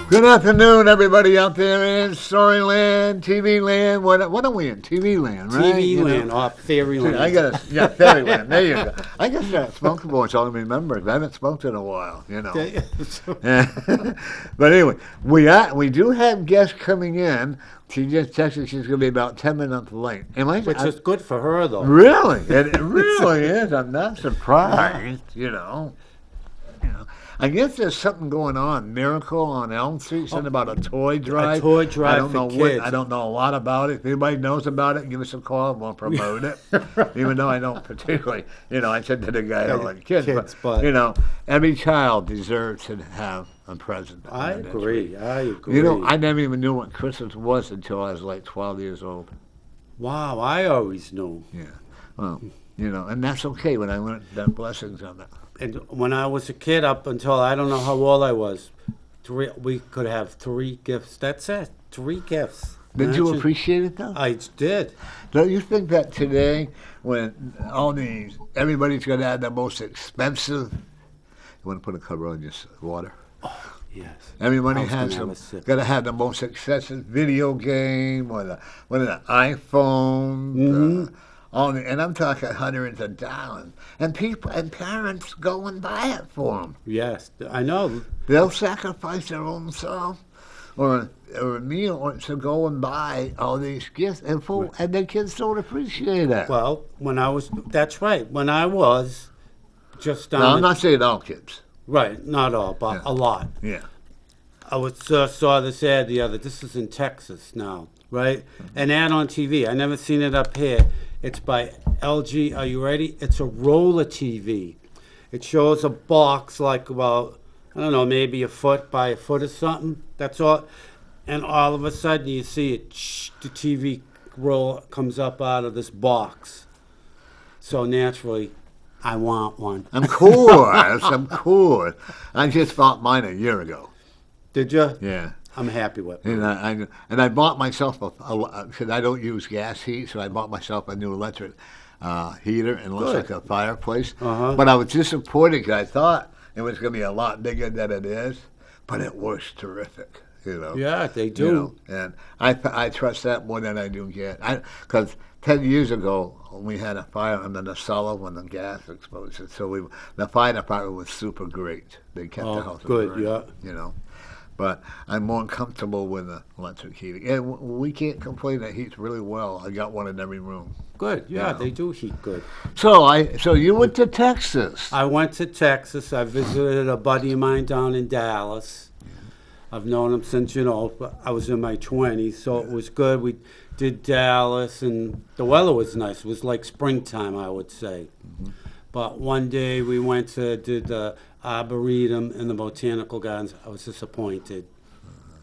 Good afternoon, everybody out there in Storyland, TV Land. What are we in? TV Land, right? TV Land, or Fairyland. Fairyland. There you go. I guess that smoking voice all I remember. I haven't smoked in a while, But anyway, we do have guests coming in. She just texted she's going to be about 10 minutes late. Which is good for her, though. Really? It really is. I'm not surprised, I guess there's something going on. Miracle on Elm Street, something about a toy drive. A toy drive for kids. I don't know a lot about it. If anybody knows about it, give us a call and we'll promote it. Even though I don't particularly, I said to the guy I don't like kids, but every child deserves to have a present. I agree. I never even knew what Christmas was until I was like 12 years old. Wow, I always knew. Yeah. Well, and that's okay when I learned the blessings on it. And when I was a kid, up until I don't know how old I was, we could have 3 gifts. That's it, 3 gifts. Did you appreciate it, though? I did. Don't you think that today, when everybody's going to have the most expensive, you want to put a cover on your water? Oh, yes. Everybody has going to have the most expensive video game or the iPhone. Mm-hmm. And I'm talking hundreds of dollars. And people and parents go and buy it for them. Yes, I know. They'll sacrifice their own self or a meal to go and buy all these gifts. And their kids don't appreciate that. Well, that's right. When I was just down... No, I'm not saying all kids. Right, not all, but a lot. Yeah. I saw this ad this is in Texas now, right? An ad on TV. I never seen it up here. It's by LG. Are you ready? It's a roller TV. It shows a box like about, I don't know, maybe a foot by a foot or something. That's all. And all of a sudden you see it, the TV roll comes up out of this box. So naturally, I want one. Of course. I just bought mine a year ago. Did you? Yeah. I'm happy with it. And I bought myself because I don't use gas heat, so I bought myself a new electric heater, and it looks like a fireplace. Uh-huh. But I was disappointed because I thought it was going to be a lot bigger than it is, but it works terrific. Yeah, they do. And I trust that more than I do gas. Because 10 years ago, we had a fire under the cellar when the gas exploded. So the fire department was super great. They kept the house good, burning, But I'm more comfortable with the electric heating. And we can't complain that heats really well. I got one in every room. Good, they do heat good. So you went to Texas. I went to Texas. I visited a buddy of mine down in Dallas. I've known him since, I was in my 20s, so it was good. We did Dallas, and the weather was nice. It was like springtime, I would say. Mm-hmm. But one day we did the Arboretum in the Botanical Gardens. I was disappointed.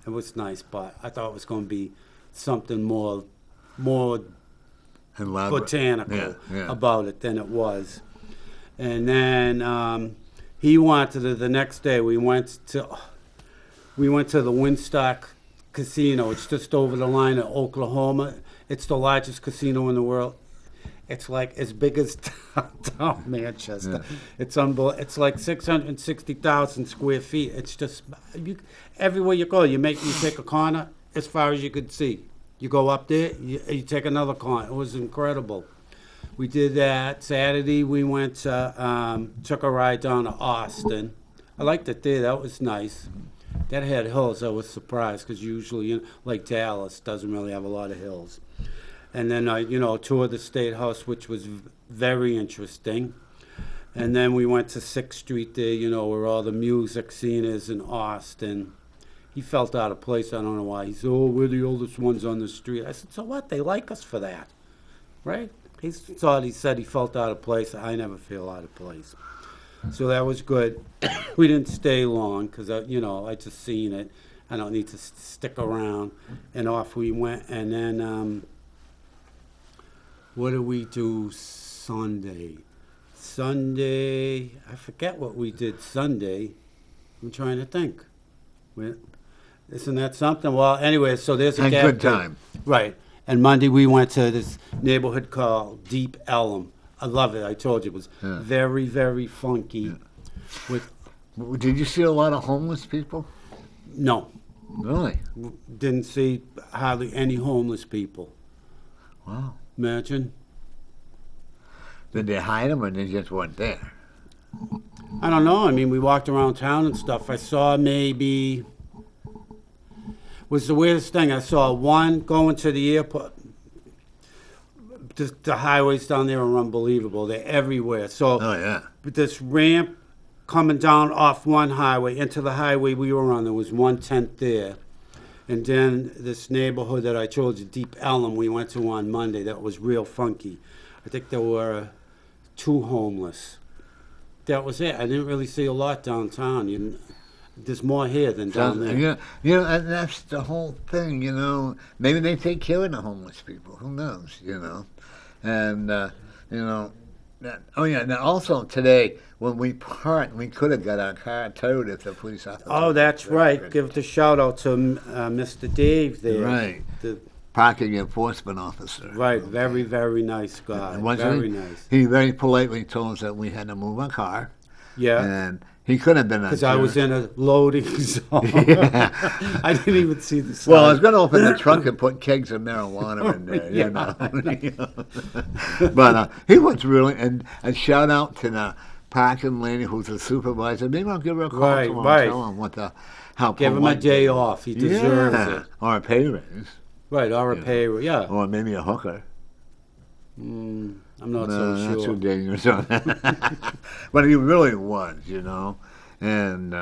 It was nice, but I thought it was going to be something more botanical about it than it was. And then he wanted the next day. We went to the Winstock Casino. It's just over the line in Oklahoma. It's the largest casino in the world. It's like as big as downtown Manchester. Yeah. It's unbelievable. It's like 660,000 square feet. It's just everywhere you go, you take a corner as far as you could see. You go up there, you take another corner. It was incredible. We did that. Saturday we went took a ride down to Austin. I liked it there. That was nice. That had hills. I was surprised because usually, like Dallas, doesn't really have a lot of hills. And then, toured the State House, which was very interesting. And then we went to 6th Street there, where all the music scene is in Austin. He felt out of place. I don't know why. He said, we're the oldest ones on the street. I said, so what? They like us for that, right? He said he felt out of place. I never feel out of place. So that was good. We didn't stay long because, I just seen it. I don't need to stick around. And off we went. And then... what did we do Sunday? I forget what we did Sunday. I'm trying to think. Isn't that something? Well, anyway, so there's a good time. Right. And Monday we went to this neighborhood called Deep Ellum. I love it. I told you it was very, very funky. Did you see a lot of homeless people? No. Really? Didn't see hardly any homeless people. Wow. Imagine. Did they hide them or they just weren't there? I don't know. I mean, we walked around town and stuff. I saw maybe... was the weirdest thing. I saw one going to the airport. The highways down there are unbelievable. They're everywhere. So Oh, yeah. this ramp coming down off one highway into the highway we were on, there was one tent there. And then this neighborhood that I told you, Deep Ellum, we went to on Monday. That was real funky. I think there were 2 homeless. That was it. I didn't really see a lot downtown. There's more here than down there. And that's the whole thing, Maybe they take care of the homeless people. Who knows, And, now also today, when we parked, we could have got our car towed if the police officer... Oh, that's right. Give the shout out to Mr. Dave there. Right. The parking enforcement officer. Right. Okay. Very, very nice guy. Very nice. He very politely told us that we had to move our car. Yeah. And he could have been... Because I was in a loading zone. Yeah. I didn't even see the sign. Well, I was going to open the trunk and put kegs of marijuana in there, But he was really... And a shout out to the parking lady who's a supervisor. Maybe I'll give her a call tomorrow and tell him how give him a day off. He deserves it. Or a pay raise. Right, or a pay raise, yeah. Or maybe a hooker. I'm not so sure. That's too dangerous. But he really was, And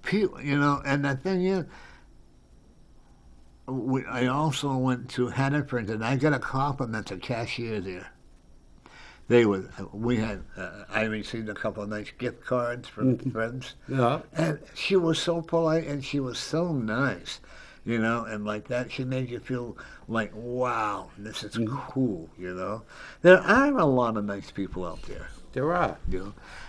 people, and the thing is, I also went to Hannaford, and I got a compliment to cashier there. I received a couple of nice gift cards from friends. Yeah. And she was so polite and she was so nice, and like that, she made you feel like, wow, this is cool, There are a lot of nice people out there. There are.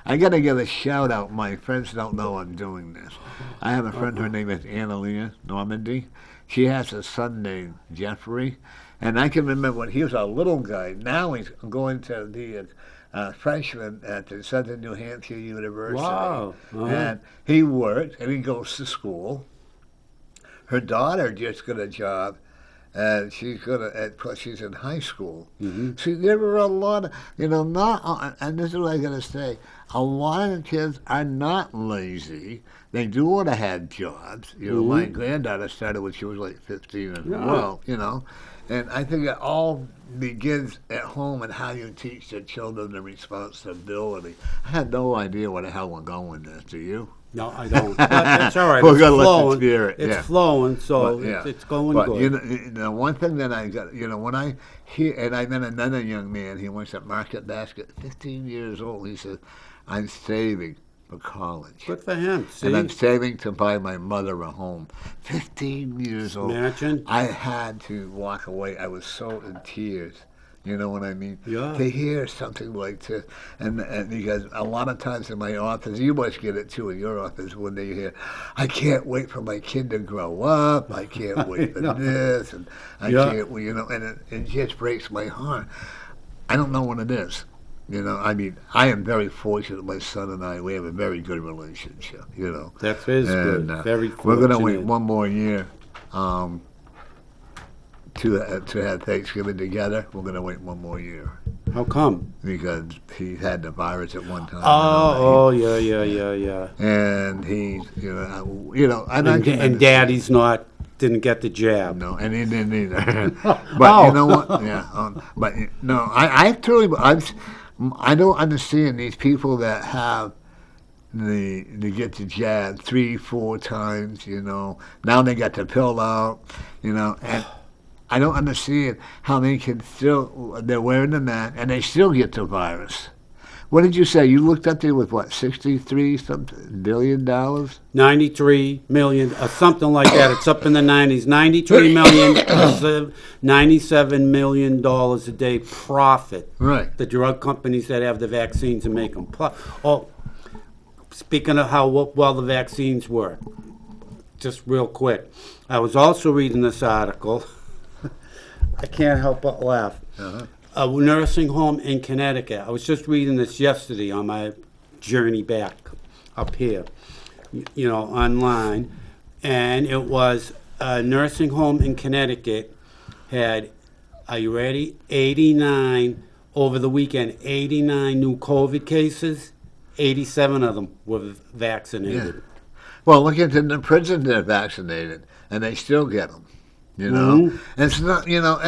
I got to give a shout out. My friends don't know I'm doing this. I have a friend, her name is Annalia Normandy. She has a son named Jeffrey. And I can remember when he was a little guy. Now he's going to the freshman at the Southern New Hampshire University. Wow. Uh-huh. And he works and he goes to school. Her daughter just got a job. And she's she's in high school. Mm-hmm. See, there were a lot of, and this is what I got to say, a lot of the kids are not lazy. They do want to have jobs. My granddaughter started when she was like 15 as well, And I think it all begins at home and how you teach the children the responsibility. I had no idea where the hell we're going with this, do you? No, I don't. But that's all right. We're going to let the spirit. It's flowing, so it's going good. But one thing that I got, when I hear, and I met another young man, he works at Market Basket, 15 years old. He said, I'm saving for college. Good for him. See? And I'm saving to buy my mother a home. 15 years old. Imagine. I had to walk away. I was so in tears. You know what I mean? Yeah. To hear something like this. And because a lot of times in my office, you must get it too in your office when they hear, I can't wait for my kid to grow up. I can't wait for this. And I can't, and it just breaks my heart. I don't know what it is. I am very fortunate. My son and I, we have a very good relationship, That is good. Very fortunate. We're going to wait one more year to have Thanksgiving together. We're going to wait one more year. How come? Because he had the virus at one time. Yeah. And he's, and Daddy's didn't get the jab. No, and he didn't either. But you know what? Yeah. But no, I don't understand these people that have they get the jab 3-4 times. Now they got the pill out. And I don't understand how they can they're wearing the mask and they still get the virus. What did you say? You looked up there with what, $63 billion? 93 million, something like that. It's up in the 90s. 93 million, $97 million a day profit. Right. The drug companies that have the vaccines and make them. Speaking of how well the vaccines work, just real quick, I was also reading this article. I can't help but laugh. Uh-huh. A nursing home in Connecticut. I was just reading this yesterday on my journey back up here, online. and it was a nursing home in Connecticut had, are you ready? 89 over the weekend, 89 new COVID cases. 87 of them were vaccinated. Yeah. Well, look at the prison, they're vaccinated, and they still get them. You know, Mm-hmm. it's not, you know,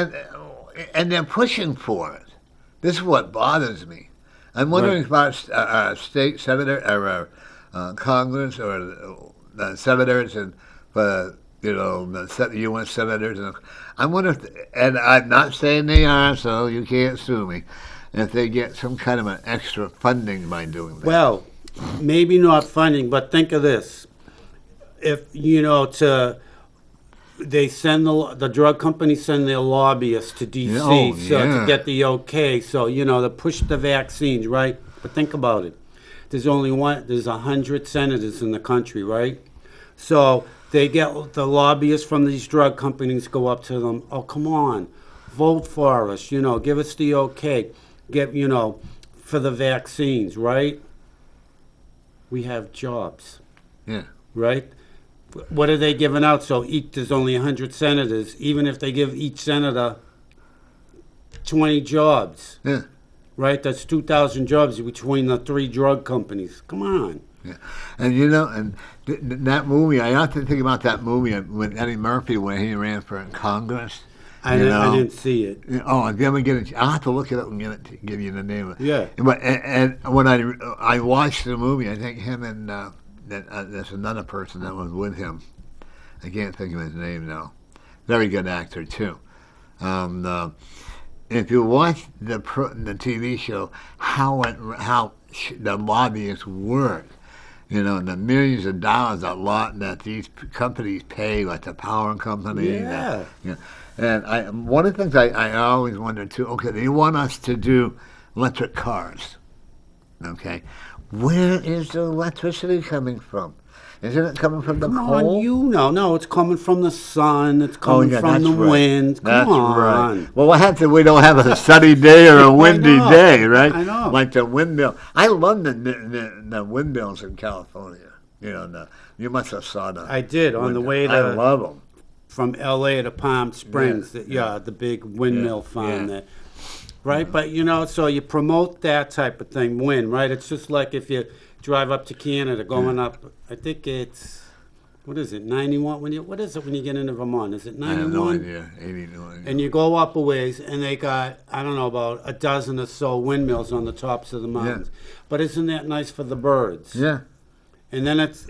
and they're pushing for it. This is what bothers me. I'm wondering about state senator or Congress or senators and the U.S. senators. And I wonder if, and I'm not saying they are, so you can't sue me, if they get some kind of an extra funding by doing that. Well, maybe not funding, but think of this. If, they send the drug companies send their lobbyists to D.C. To get the okay, so, to push the vaccines, right? But think about it. There's 100 senators in the country, right? So they get the lobbyists from these drug companies go up to them, oh, come on, vote for us, give us the okay, for the vaccines, right? We have jobs. Yeah. Right? What are they giving out? So there's only 100 senators. Even if they give each senator 20 jobs, yeah, right? That's 2,000 jobs between the 3 drug companies. Come on. Yeah, and that movie, I often think about that movie with Eddie Murphy when he ran for Congress. I didn't see it. Oh, if you ever get it, I'll have to look it up and give you the name of it. Yeah. But and when I watched the movie, I think him and there's another person that was with him. I can't think of his name now. Very good actor too. If you watch the TV show, how the lobbyists work, the millions of dollars that these companies pay, like the power company. Yeah. And one of the things I always wonder too. Okay, they want us to do electric cars. Okay. Where is the electricity coming from? Isn't it coming from the coal? No, it's coming from the sun. It's coming from the wind. Come on. Right. Well, what happens if we don't have a sunny day or a windy day, right? I know. Like the windmill. I love the windmills in California. You must have saw them. I did on the way to. I love them. From L.A. to Palm Springs, the big windmill farm there. Right, but so you promote that type of thing, right? It's just like if you drive up to Canada, going up, I think it's, what is it, 91? What is it when you get into Vermont? Is it 91? I have no idea, 89. And you go up a ways, and they got, I don't know, about a dozen or so windmills on the tops of the mountains. Yeah. But isn't that nice for the birds? Yeah. And then it's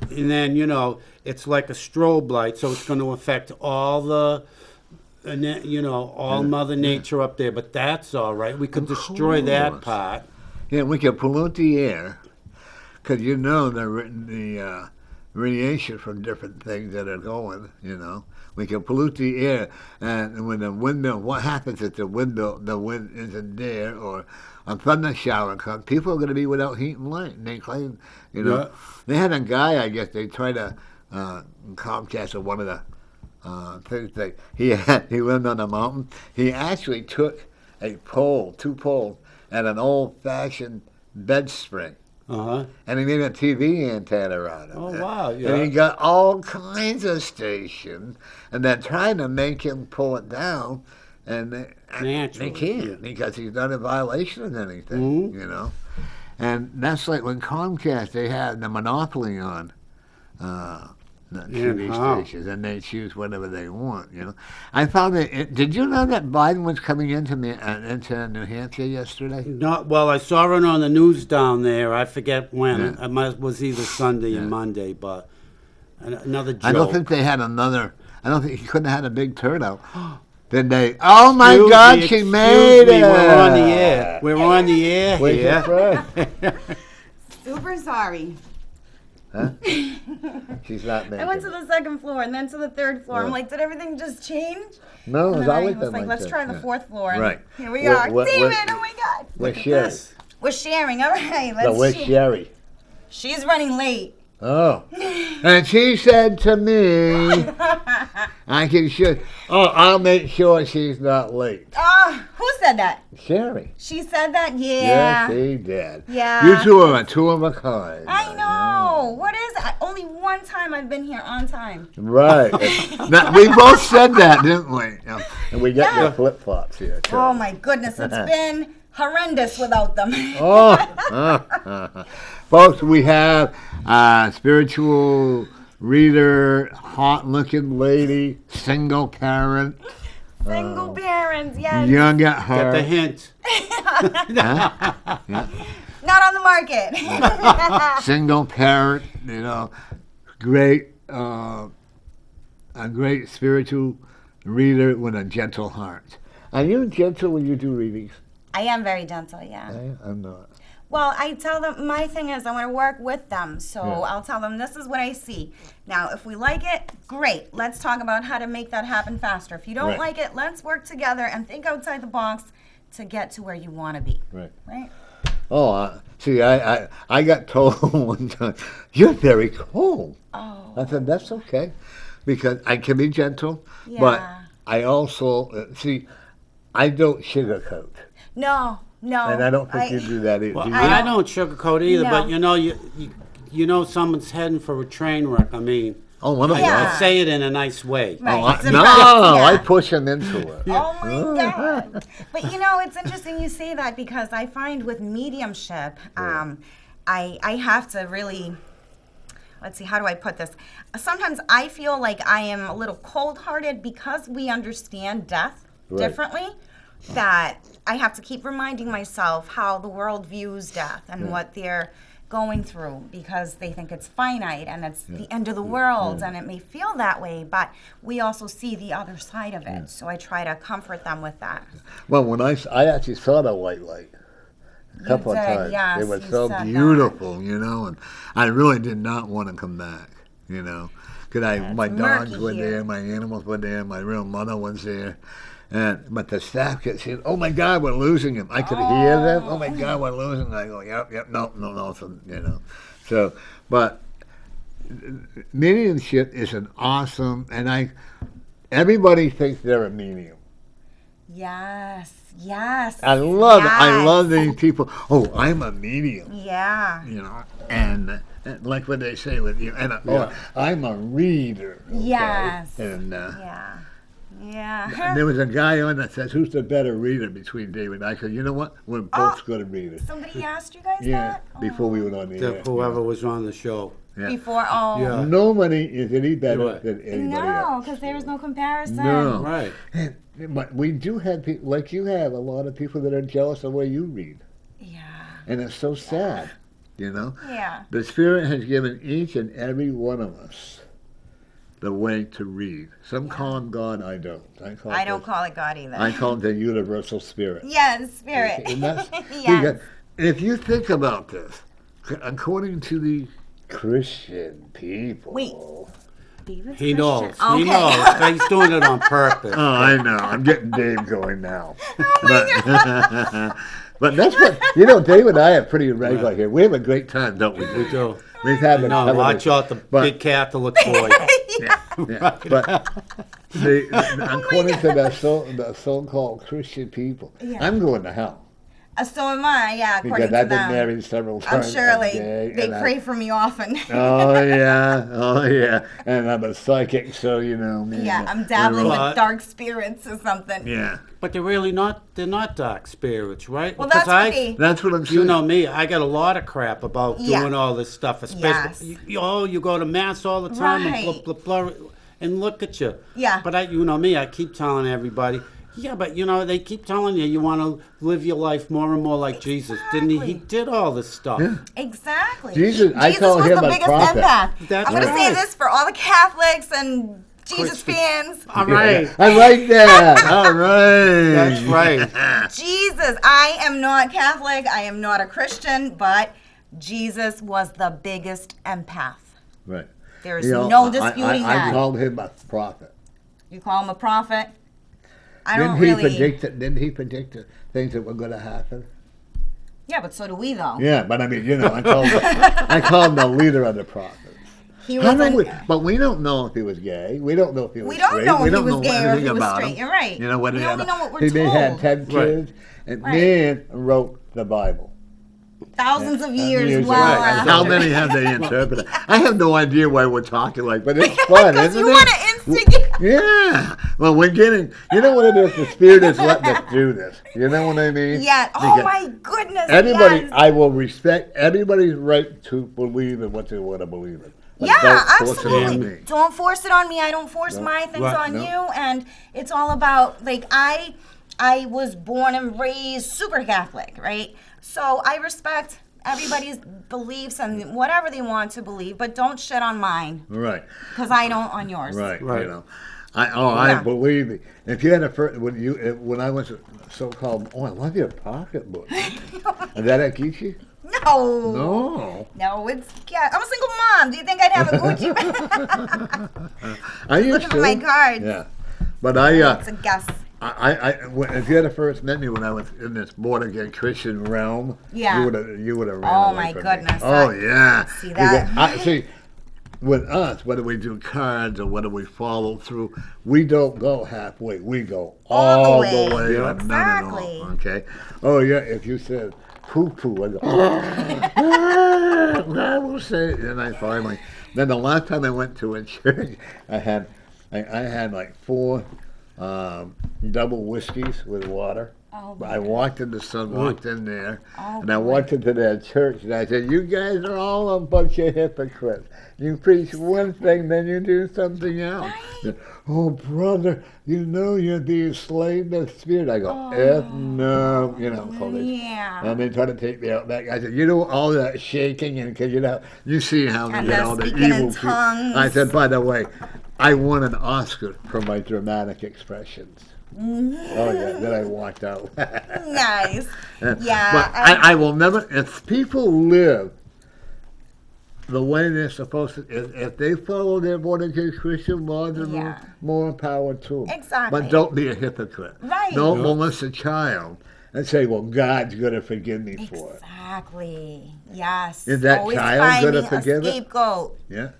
like a strobe light, so it's going to affect all the. Mother Nature up there, but that's all right. We could destroy that part. Yeah, we could pollute the air, because the radiation from different things that are going. We can pollute the air, and when the windmill, what happens if the wind isn't there, or a thunder shower comes? People are going to be without heat and light. And they claim, they had a guy. I guess they tried to Comcast or one of the. Things that he lived on a mountain. He actually took two poles, and an old-fashioned bed spring, and he made a TV antenna out of it. Oh wow! Yeah. And he got all kinds of stations, and they're trying to make him pull it down, and they can't because he's not in violation of anything. Mm-hmm. And that's like when Comcast, they had the monopoly on. The TV stations, and they choose whatever they want. I found that. Did you know that Biden was coming into New Hampshire yesterday? Not well. I saw it on the news down there. I forget when. It was either Sunday or Monday, but another joke. I don't think they had another. I don't think he couldn't have had a big turnout. Did they? Oh my God! She made it. We're on the air. We're on the air here. Super sorry. Huh? She's not making I went to the second floor and then to the third floor. I'm like, did everything just change? No, it was always been like, let's try the fourth floor. And right. Here we are. David, oh my God. We're sharing. We're sharing. All right. We're Sherry. She's running late. Oh. And she said to me, I'll make sure she's not late. Who said that? Sherry. She said that? Yeah. Yes, she did. Yeah. You two are two of a kind. I know. Oh, what is that? Only one time I've been here on time. Right. Now, we both said that, didn't we? And we got your flip-flops here, too. Oh, my goodness. It's been horrendous without them. Folks, we have spiritual reader, hot-looking lady, single parent. Single parents, yes. Young at heart. Get the hint. Not on the market. Single parent, great, a great spiritual reader with a gentle heart. Are you gentle when you do readings? I am very gentle, yeah. I'm not. Well, I tell them, my thing is I want to work with them. So I'll tell them, this is what I see. Now, if we like it, great. Let's talk about how to make that happen faster. If you don't like it, let's work together and think outside the box to get to where you want to be. Right? Oh, see, I got told one time, you're very cold. Oh. I said, that's okay, because I can be gentle, but I also, I don't sugarcoat. No. And I don't think you do that either. Well, I don't sugarcoat either, but you know someone's heading for a train wreck. I mean, I say it in a nice way. Right. I push them into it. Oh my God. But it's interesting you say that, because I find with mediumship, I have to really, let's see, how do I put this? Sometimes I feel like I am a little cold-hearted because we understand death differently, that I have to keep reminding myself how the world views death and what they're going through, because they think it's finite and it's the end of the world, and it may feel that way, but we also see the other side of it. So I try to comfort them with that. Well, when I actually saw the white light a couple of times. Yes, it was so beautiful, and I really did not want to come back, because my dogs were there, my animals were there, my real mother was there. But the staff kept saying, "Oh my God, we're losing him." I could hear them. "Oh my God, we're losing him." I go, "Yep, no." So, but mediumship is an awesome, and everybody thinks they're a medium. Yes. I love it. I love these people. "Oh, I'm a medium." Yeah. And like what they say with you, I'm a reader. Okay? Yes. And Yeah. there was a guy on that says, "Who's the better reader between David and I?" I said, "You know what? We're both good readers." Somebody asked you guys that? Before we went on the air. Whoever was on the show. Yeah. Before, Nobody is any better than anybody else. No, because there's no comparison. No. Right. But we do have people, like you have, a lot of people that are jealous of the way you read. Yeah. And it's so sad, Yeah. The Spirit has given each and every one of us the way to read. Some call him God, I don't. I don't call it God either. I call it the universal spirit. Yeah, the spirit. And that's, Yes. if you think about this, according to the Christian people. Wait. David's He knows. Christian. Okay. He knows. He's doing it on purpose. Oh, I know. I'm getting Dave going now. Oh my God. But that's what, Dave and I are pretty regular here. We have a great time, don't we? We do. We've had a watch out the big Catholic boy. Yeah. But according to the so-called Christian people, I'm going to hell. So am I, according because to I've been them. married several times. I'm sure they pray for me often. Oh yeah. And I'm a psychic, so me. Yeah, I'm dabbling with dark spirits or something. Yeah. But they're not dark spirits, right? Well, that's what I'm saying. You know me, I got a lot of crap about doing all this stuff, especially you go to mass all the time and blah, blah, blah, and look at you. Yeah. But I keep telling everybody, but they keep telling you want to live your life more and more like Jesus. Didn't he? He did all this stuff. Yeah. Exactly. Jesus I call him a prophet. I'm going to say this for all the Catholics and Jesus fans. All right. I like that. All right. That's right. Jesus. I am not Catholic. I am not a Christian, but Jesus was the biggest empath. Right. There's no disputing that. I called him a prophet. You call him a prophet? Didn't he predict the things that were going to happen? Yeah, but so do we, though. Yeah, but I mean, I called him the leader of the prophets. But we don't know if he was gay. We don't know if he was straight. We don't know if he was gay or if he was straight. You're right. We only know what we're told. He may have 10 kids, and then wrote the Bible. thousands of years. Well, right. How many have they interpreted? I have no idea why we're talking like, but it's fun, isn't it? You want to instigate. Yeah. Well, we're getting. You know what it is? The Spirit is letting us do this. You know what I mean? Yeah. Oh my goodness. Everybody, yes. I will respect everybody's right to believe in what they want to believe in. But Absolutely. Don't force it on me. I don't force my things on you. And it's all about, like, I was born and raised super Catholic, right? So I respect everybody's beliefs and whatever they want to believe, but don't shit on mine. Right. Because I don't on yours. Right. You know. I believe it. If you had a first, when I was so-called, I love your pocketbook. Is that a Gucci? No, it's I'm a single mom. Do you think I'd have a Gucci bag? I used Look at my cards. Yeah, but it's a guess. If you had first met me when I was in this born again Christian realm, you would have ran Oh away my from goodness! Me. Oh yeah. See that? See, with us, whether we do cards or whether we follow through, we don't go halfway. We go all the way. Yeah. Exactly. Okay. Oh yeah. If you said poo-poo, I go, I will say it. And I finally, then the last time I went to a church, I had like 4 double whiskeys with water. I walked in, the son walked in there, and I walked into that church, and I said, you guys are all a bunch of hypocrites. You preach one thing, then you do something else. Right. Oh, brother, you know you're the slave of the Spirit. I go, no, and they try to take me out back. I said, you know, all that shaking, and because you see how they get all the evil people. I said, by the way, I won an Oscar for my dramatic expressions. Oh yeah, then I walked out. Nice. Yeah. But I will never, if people live the way they're supposed to, if they follow their born again Christian laws, more power to them. Exactly. But don't be a hypocrite. Right. Don't molest a child and say, well, God's going to forgive me for it. Exactly. Yes. Is that always child going to forgive it? Scapegoat. Yeah.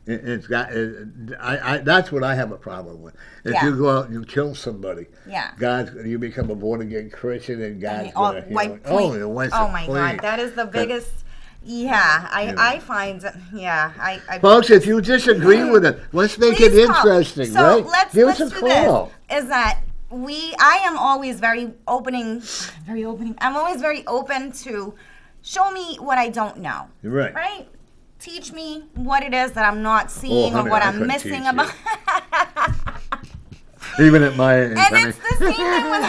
That's what I have a problem with. If you go out and you kill somebody, you become a born again Christian, and God's going to heal. Oh my God, that is the biggest. I find. Folks, if you disagree with it, let's make it interesting, so right? let's do this. Is that I am always very opening. I'm always very open to show me what I don't know. Right. Right. Teach me what it is that I'm not seeing or what I'm missing about. Even at my age. And it's the same thing with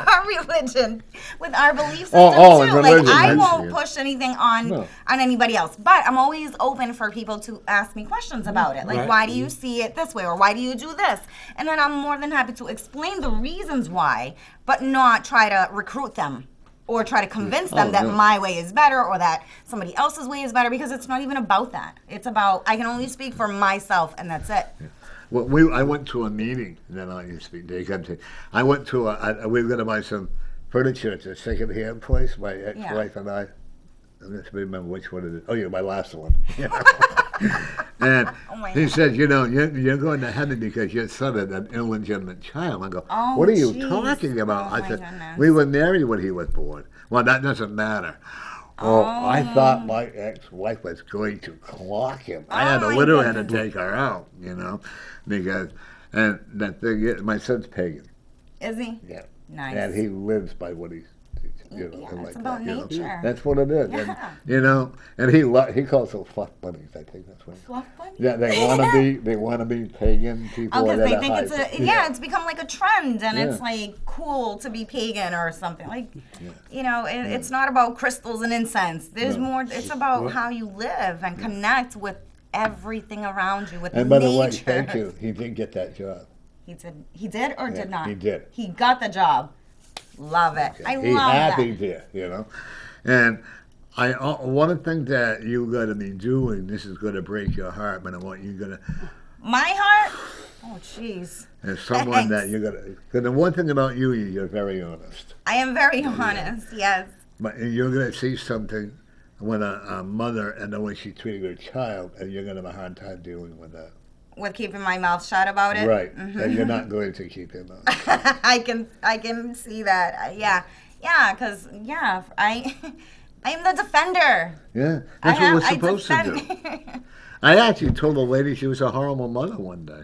our religion, with our belief system too. Religion, I won't push anything on anybody else, but I'm always open for people to ask me questions about it. Like, why do you see it this way, or why do you do this? And then I'm more than happy to explain the reasons why, but not try to recruit them. Or try to convince them that my way is better or that somebody else's way is better, because it's not even about that. It's about, I can only speak for myself, and that's it. Yeah. Well, I went to a meeting, then I used to speak, Dave. I went to we were going to buy some furniture at a second-hand place, my ex-wife and I. I don't remember which one it is. Oh, yeah, my last one. And he said, you're going to heaven because your son is an illegitimate child. I go, what are you talking about? I said, we were married when he was born. Well, that doesn't matter. I thought my ex-wife was going to clock him. I had to take her out, because, and that thing is, my son's pagan. Is he? Yeah. Nice. And he lives by what he's, it's about nature. That's what it is. Yeah. And, and he calls them fluff bunnies, I think that's what. Fluff bunnies? Yeah, they want to be pagan people. Because they think it's become like a trend, and it's like cool to be pagan or something. Like, it's not about crystals and incense. There's more. It's about how you live and connect with everything around you, with nature. And by the way, thank you. He did get that job. He did or did not? He did. He got the job. Love it. I love that. He did, And one of the things that you're going to be doing, this is going to break your heart, but I want you going to... My heart? Oh, jeez. As someone that you're going to... Because the one thing about you, you're very honest. I am very honest, yes. But you're going to see something when a mother and the way she treated her child, and you're going to have a hard time dealing with that. With keeping my mouth shut about it? Right. Mm-hmm. And you're not going to keep your mouth shut. I can see that. Yeah, because, I am the defender. Yeah, that's what we're supposed to do. I actually told a lady she was a horrible mother one day.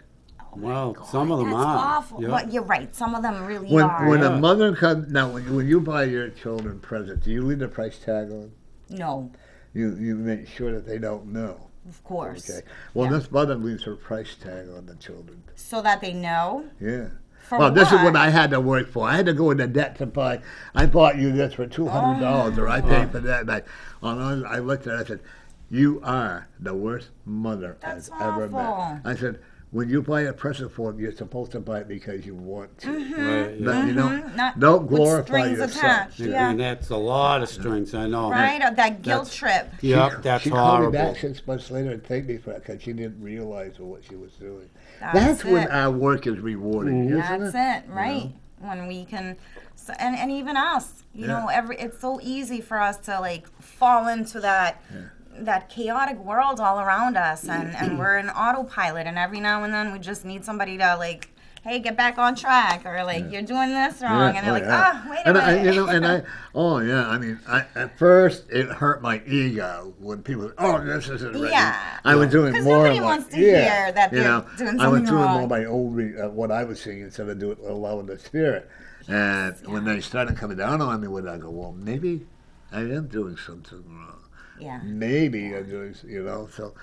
Well, some of them That's are. awful. Yeah. Well, you're right. Some of them really When are. a mother comes now, when you buy your children presents, do you leave the price tag on? No. You make sure that they don't know. Of course. Okay. Well, this mother leaves her price tag on the children. So that they know? Yeah. For well, this is what? what I had to work for. I had to go into debt to buy. I bought you this for $200, or I paid for that. And I looked at it. I said, "You are the worst mother That's I've ever met." awful. I said, "When you buy a present for them, you're supposed to buy it because you want to. Right, yeah. But, you know, Not don't with glorify strings yourself." attached. Yeah. And that's a lot of strings, I know. Right? Or that guilt trip. Yep, that's she called me horrible. back 6 months later and thanked me for it because she didn't realize what she was doing. That's when it. our work is rewarding, isn't That's it? it, right? When we can, and even us, you know, it's so easy for us to like fall into that chaotic world all around us, and we're in autopilot, and every now and then we just need somebody to like, hey, get back on track, or like you're doing this wrong, and they're like, wait a minute. I mean, at first it hurt my ego when people, this isn't ready. Yeah. I was doing 'Cause more nobody of wants to hear that they're doing something I was doing wrong. more my old what I was seeing instead of doing allowing the spirit. And when they started coming down on me, I go, well, maybe I am doing something wrong. Yeah. Maybe I'm doing, so.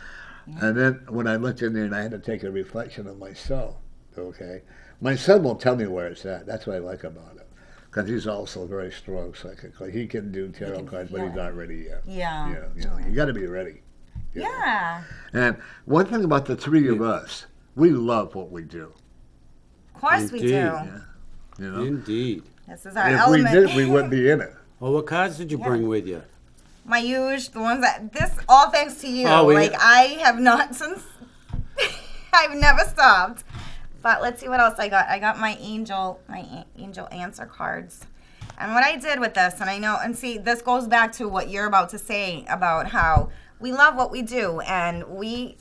And then when I looked in there and I had to take a reflection of myself, okay? My son will tell me where it's at. That's what I like about it. Because he's also very strong psychically. He can do tarot cards, but he's not ready yet. Yeah. You got to be ready. you know. Yeah. And one thing about the three of us, we love what we do. Of course we do. Indeed. Yeah. You know? Indeed. This is our If element. we did, we wouldn't be in it. Well, what cards did you bring with you? My huge, the ones that, this, all thanks to you. Oh, like, I have not since, I've never stopped. But let's see what else I got. I got my angel answer cards. And what I did with this, and I know, and see, this goes back to what you're about to say about how we love what we do, and we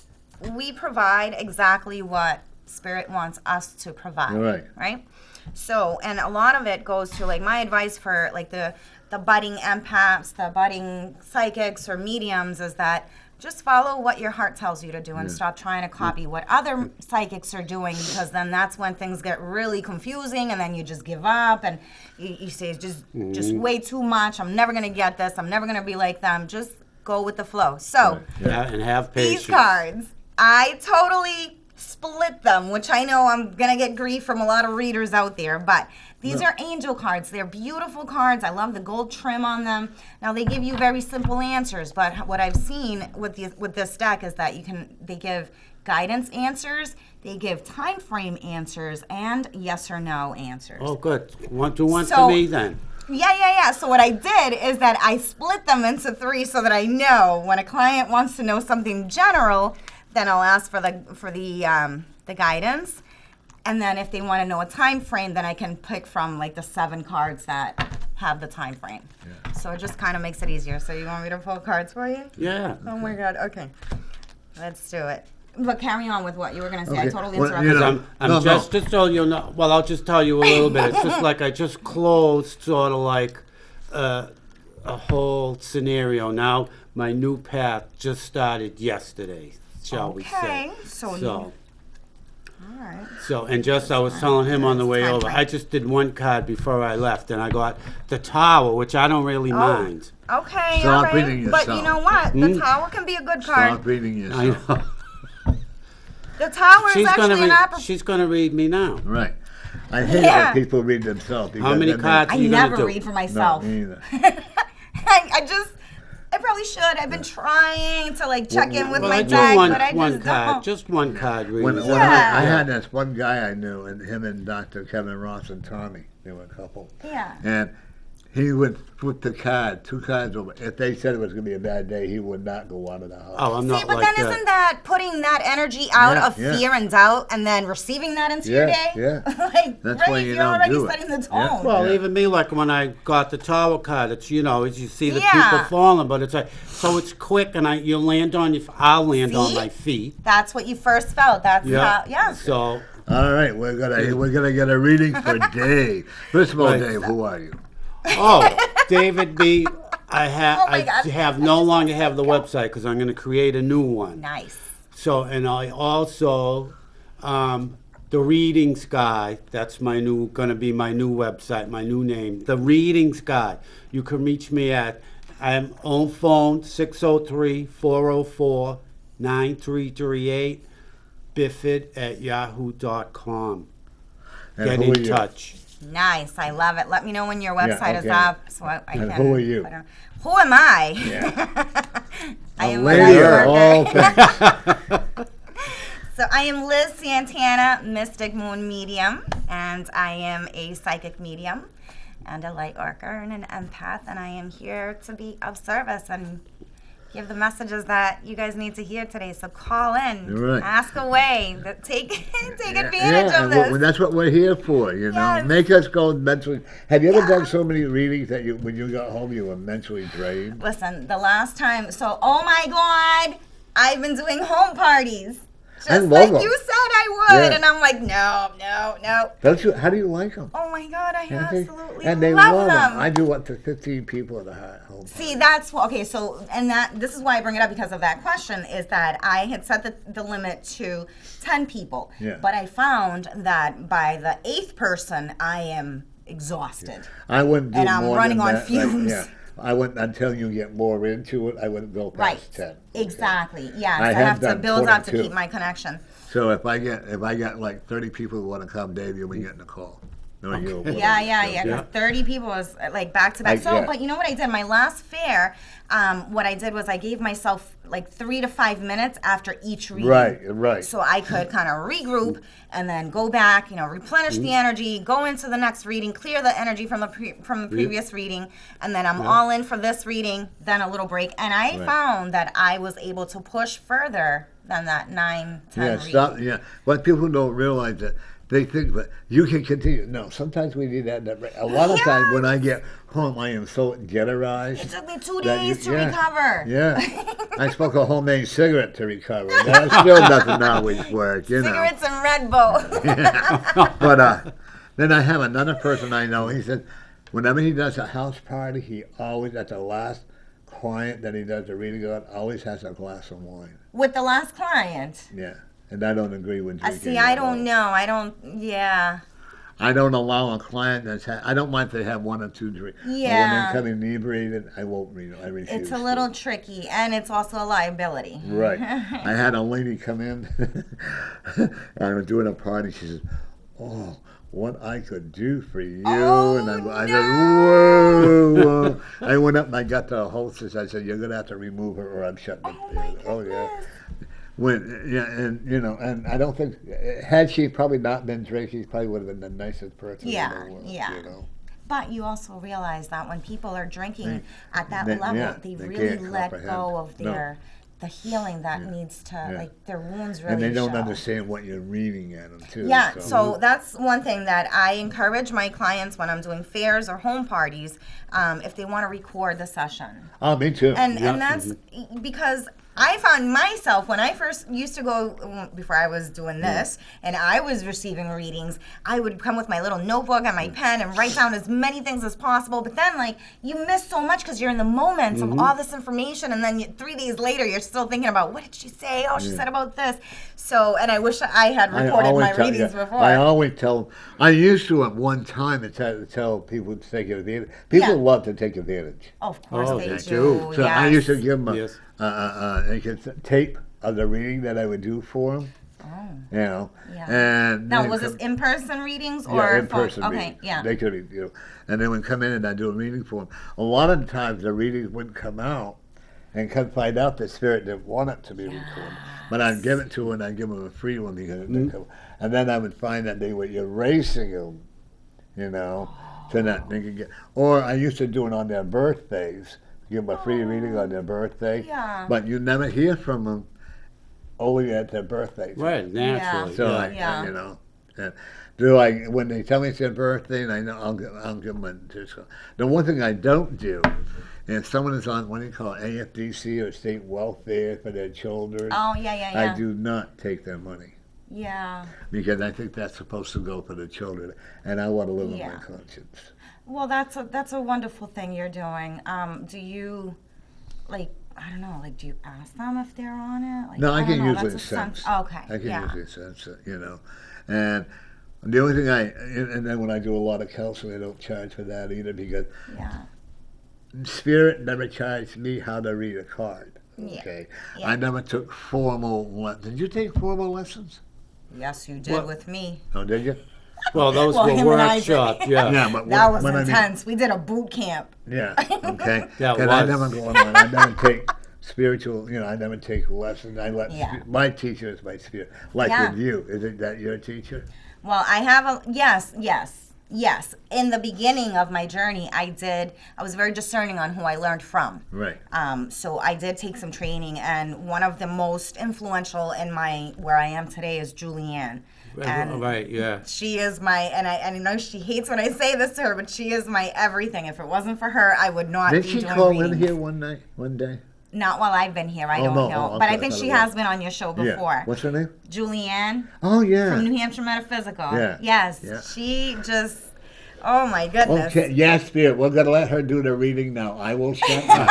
provide exactly what Spirit wants us to provide. Right? So, and a lot of it goes to, like, my advice for, like, the budding empaths, the budding psychics or mediums is that just follow what your heart tells you to do and stop trying to copy what other psychics are doing, because then that's when things get really confusing and then you just give up and you say it's just way too much. I'm never going to get this. I'm never going to be like them. Just go with the flow. So, And have patience. these cards, I totally split them, which I know I'm going to get grief from a lot of readers out there, but these are angel cards. They're beautiful cards. I love the gold trim on them. Now, they give you very simple answers, but what I've seen with this deck is that they give guidance answers, they give time frame answers, and yes or no answers. Oh, good. Do one to me then. Yeah. So what I did is that I split them into three so that I know when a client wants to know something general, then I'll ask for the guidance. And then if they want to know a time frame, then I can pick from like the 7 cards that have the time frame. Yeah. So it just kind of makes it easier. So you want me to pull cards for you? Yeah. Oh my God. Okay. Let's do it. But carry on with what you were going to say. Okay. I totally Well, interrupted. I'm just so you know. Well, I'll just tell you a little bit. It's just like I just closed sort of like a whole scenario. Now my new path just started yesterday, shall we say? So. All right. So, and just I was telling him on the way over, I just did one card before I left, and I got the Tower, which I don't really mind. Okay, Stop all right. reading yourself. But you know what? The Tower can be a good card. Stop reading I yourself. know. The Tower is actually an opportunity. She's going to read me now. Right. I hate when people read themselves. How many cards I are you going to do? never read for myself. No, me either. I probably should. I've been trying to like check in with Well, my I do deck, one, but I one just card, don't. just one card reading. When I had this one guy I knew, and him and Dr. Kevin Ross and Tommy, they were a couple. Yeah. And he would put the card, 2 cards over. If they said it was going to be a bad day, he would not go out of the house. Oh, I'm not See, but like then that. isn't that putting that energy out of fear and doubt, and then receiving that into your day? Yeah. Like, That's right, why you you're don't already do it. setting the Yeah. tone. Well, even me, like when I got the Tower card, it's, you know, as you see the Yeah. people falling, but it's like, so it's quick, and you land on your, I'll land on See? my feet. That's what you first felt. That's how, yeah. So, All right, we're gonna get a reading for Dave. First of all, Right. Dave, who are you? oh, David B. I have no longer have the website because I'm going to create a new one. Nice. So, and I also, the Readings Guide, that's going to be my new website, my new name. The Readings Guide. You can reach me at, I'm on phone, 603-404-9338, biffid@yahoo.com. Get in touch. Nice. I love it. Let me know when your website is up so I can. Who are you? Who am I? Yeah. I am So I am Liz Santana, Mystic Moon Medium, and I am a psychic medium and a light worker and an empath, and I am here to be of service and give the messages that you guys need to hear today. So call in, ask away, take advantage of this. That's what we're here for, you know. Yes. Make us go mentally. Have you ever done so many readings that when you got home you were mentally drained? Listen, the last time, oh my God, I've been doing home parties. Just like you said I would, and I'm like, no. Don't you? How do you like them? Oh my God, I absolutely and they love them. I do up to 15 people at a home. See, that's okay. So, this is why I bring it up because of that question. Is that I had set the limit to 10 people, but I found that by the 8th person, I am exhausted. I wouldn't do and I'm more running than on fumes. I wouldn't until you get more into it. I wouldn't go past 10. Exactly. Yes, I have to build up to keep my connection. So if I get like 30 people who want to come, Dave, you'll be getting a call. No, okay. Yeah. 30 people was like back to back. But you know what I did? My last fair, what I did was I gave myself like 3 to 5 minutes after each reading. Right. So I could kind of regroup and then go back, replenish the energy, go into the next reading, clear the energy from the previous reading, and then I'm all in for this reading, then a little break. And I found that I was able to push further than that 9, 10 reading. What people don't realize that they think that you can continue. No, sometimes we need that. A lot of times when I get home, I am so jitterized. It took me 2 days to recover. Yeah. I smoked a homemade cigarette to recover. That still doesn't always work, Cigarettes and Red Bull. But then I have another person I know. He said whenever he does a house party, he always, at the last client that he does the reading on, always has a glass of wine. With the last client? Yeah. And I don't agree with drinking. See, I don't know. I don't allow a client I don't mind if they have 1 or 2 drinks. Yeah. But when they come inebriated, I won't read it. I refuse. It's a little tricky, and it's also a liability. Right. I had a lady come in, and I was doing a party. She said, "Oh, what I could do for you." And I said, whoa. I went up and I got the hostess. I said, "You're going to have to remove her or I'm shutting it." Oh, yeah. And I don't think, had she probably not been drinking, she probably would have been the nicest person in the world. But you also realize that when people are drinking at that level, they really let go of the healing that needs to, like, their wounds really and they don't show. Understand what you're reading at them, too. Yeah, so that's one thing that I encourage my clients when I'm doing fairs or home parties, if they want to record the session. Oh, me too. And that's because I found myself, when I first used to go, before I was doing this, and I was receiving readings, I would come with my little notebook and my pen and write down as many things as possible. But then, like, you miss so much because you're in the moment of all this information, and then 3 days later, you're still thinking about, what did she say? Oh, she said about this. So, and I wish I had recorded my readings before. I always tell them, I used to at one time to tell people to take advantage. People love to take advantage. Oh, of course they do. So I used to give them they could tape of the reading that I would do for them. And now, was this in-person readings or in-person readings? Okay, They could, and they would come in and I'd do a reading for them. A lot of times the readings wouldn't come out, and come find out the spirit didn't want it to be recorded. But I'd give it to them and I'd give them a free one because and then I would find that they were erasing them, so that they could get. Or I used to do it on their birthdays. Give them a free reading on their birthday. Yeah. But you never hear from them only at their birthdays. Right, naturally. So when they tell me it's their birthday, and I know I'll give them a discount. The one thing I don't do, if someone is on what do you call it, AFDC or state welfare for their children, I do not take their money. Yeah. Because I think that's supposed to go for the children, and I want to live on my conscience. Well, that's a wonderful thing you're doing. Do you, like, I don't know, like, do you ask them if they're on it? Like, No, I can don't know, usually sense. Okay, I can yeah. usually sense it, And the only thing and then when I do a lot of counseling, I don't charge for that either because Spirit never charged me how to read a card. Okay, I never took formal lessons. Did you take formal lessons? Yes, you did with me. Oh, did you? Well, those were workshops, Yeah, but that was intense. We did a boot camp. Yeah, okay. That was. I never go on. I never take spiritual. I never take lessons. I let my teacher is my spirit. Like with you, isn't that your teacher? Well, I have yes. In the beginning of my journey, I was very discerning on who I learned from. Right. So I did take some training, and one of the most influential in where I am today is Julianne. And right, yeah. She is and I know she hates when I say this to her, but she is my everything. If it wasn't for her, I would not be doing readings. Did she call in here one day? Not while I've been here. I don't know. But I think she has been on your show before. Yeah. What's her name? Julianne. Oh, yeah. From New Hampshire Metaphysical. Yeah. Yes. Yeah. She just, oh, my goodness. Okay. Yeah, Spirit. We're going to let her do the reading now. I will shut up.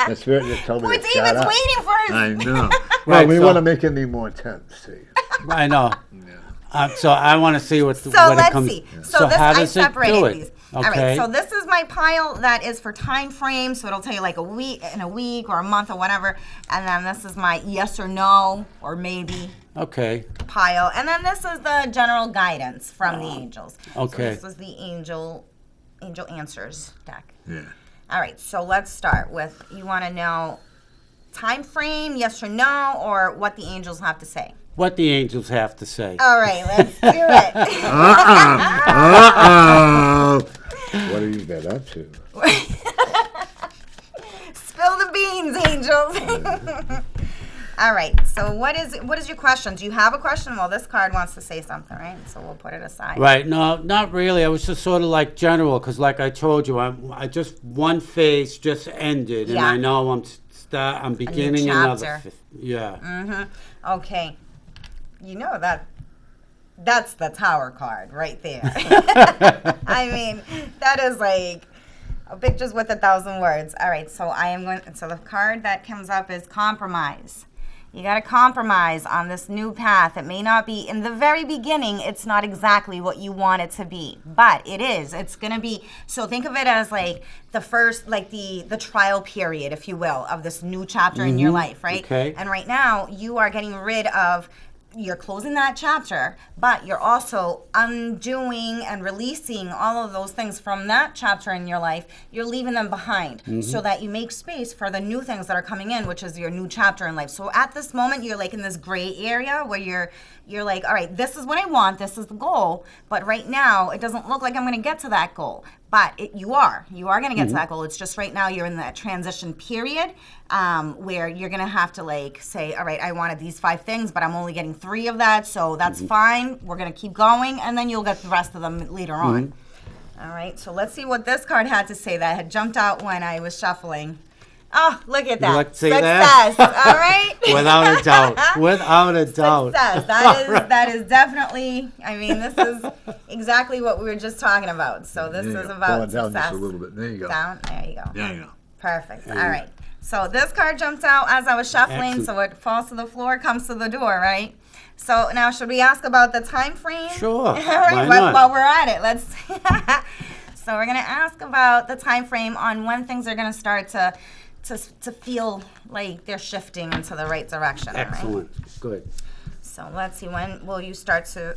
The Spirit just told me to shut up. David's waiting for us. I know. Well, we want to make it any more tense, see. I know. So I want to see what it comes. Let's see. So this, how I does separated it do these. it? All right. So this is my pile that is for time frame. So it'll tell you like a week or a month or whatever. And then this is my yes or no or maybe. Okay. Pile. And then this is the general guidance from the angels. Okay. So this is the angel answers deck. Yeah. All right. So let's start with, you want to know time frame, yes or no, or what the angels have to say. What the angels have to say. All right, let's do it. What have you been up to? Spill the beans, angels. All right, so what is your question? Do you have a question? Well, this card wants to say something, right? So we'll put it aside. Right, no, not really. I was just sort of like general, because like I told you, I just, one phase just ended, and I know I'm beginning another. Yeah. Mm-hmm. Okay. You know that's the Tower card right there. I mean, that is like pictures with 1,000 words. All right, so so the card that comes up is compromise. You got to compromise on this new path. It may not be, in the very beginning, it's not exactly what you want it to be, but it is. It's going to be, so think of it as like the first, like the trial period, if you will, of this new chapter in your life, right? Okay. And right now, you are getting rid of, you're closing that chapter, but you're also undoing and releasing all of those things from that chapter in your life. You're leaving them behind so that you make space for the new things that are coming in, which is your new chapter in life. So at this moment, you're like in this gray area where you're like, all right, this is what I want, this is the goal, but right now it doesn't look like I'm going to get to that goal. But you are going to get to that goal. It's just right now you're in that transition period where you're going to have to like say, all right, I wanted these 5 things, but I'm only getting 3 of that, so that's fine. We're going to keep going, and then you'll get the rest of them later on. All right, so let's see what this card had to say that had jumped out when I was shuffling. Oh, look at that. You like to see Success, that? all right? Without a doubt. Without a doubt. Success. That is definitely, I mean, this is exactly what we were just talking about. So this is about down success. just a little bit. There you go. Down? There you go. Yeah, you go. Perfect. All right. So this card jumped out as I was shuffling, Excellent. so it falls to the floor, comes to the door, right? So now should we ask about the time frame? Sure. All right, Why not? while we're at it, let's. So we're going to ask about the time frame on when things are going to start to feel like they're shifting into the right direction. Excellent. Right? Good. So let's see, when will you start to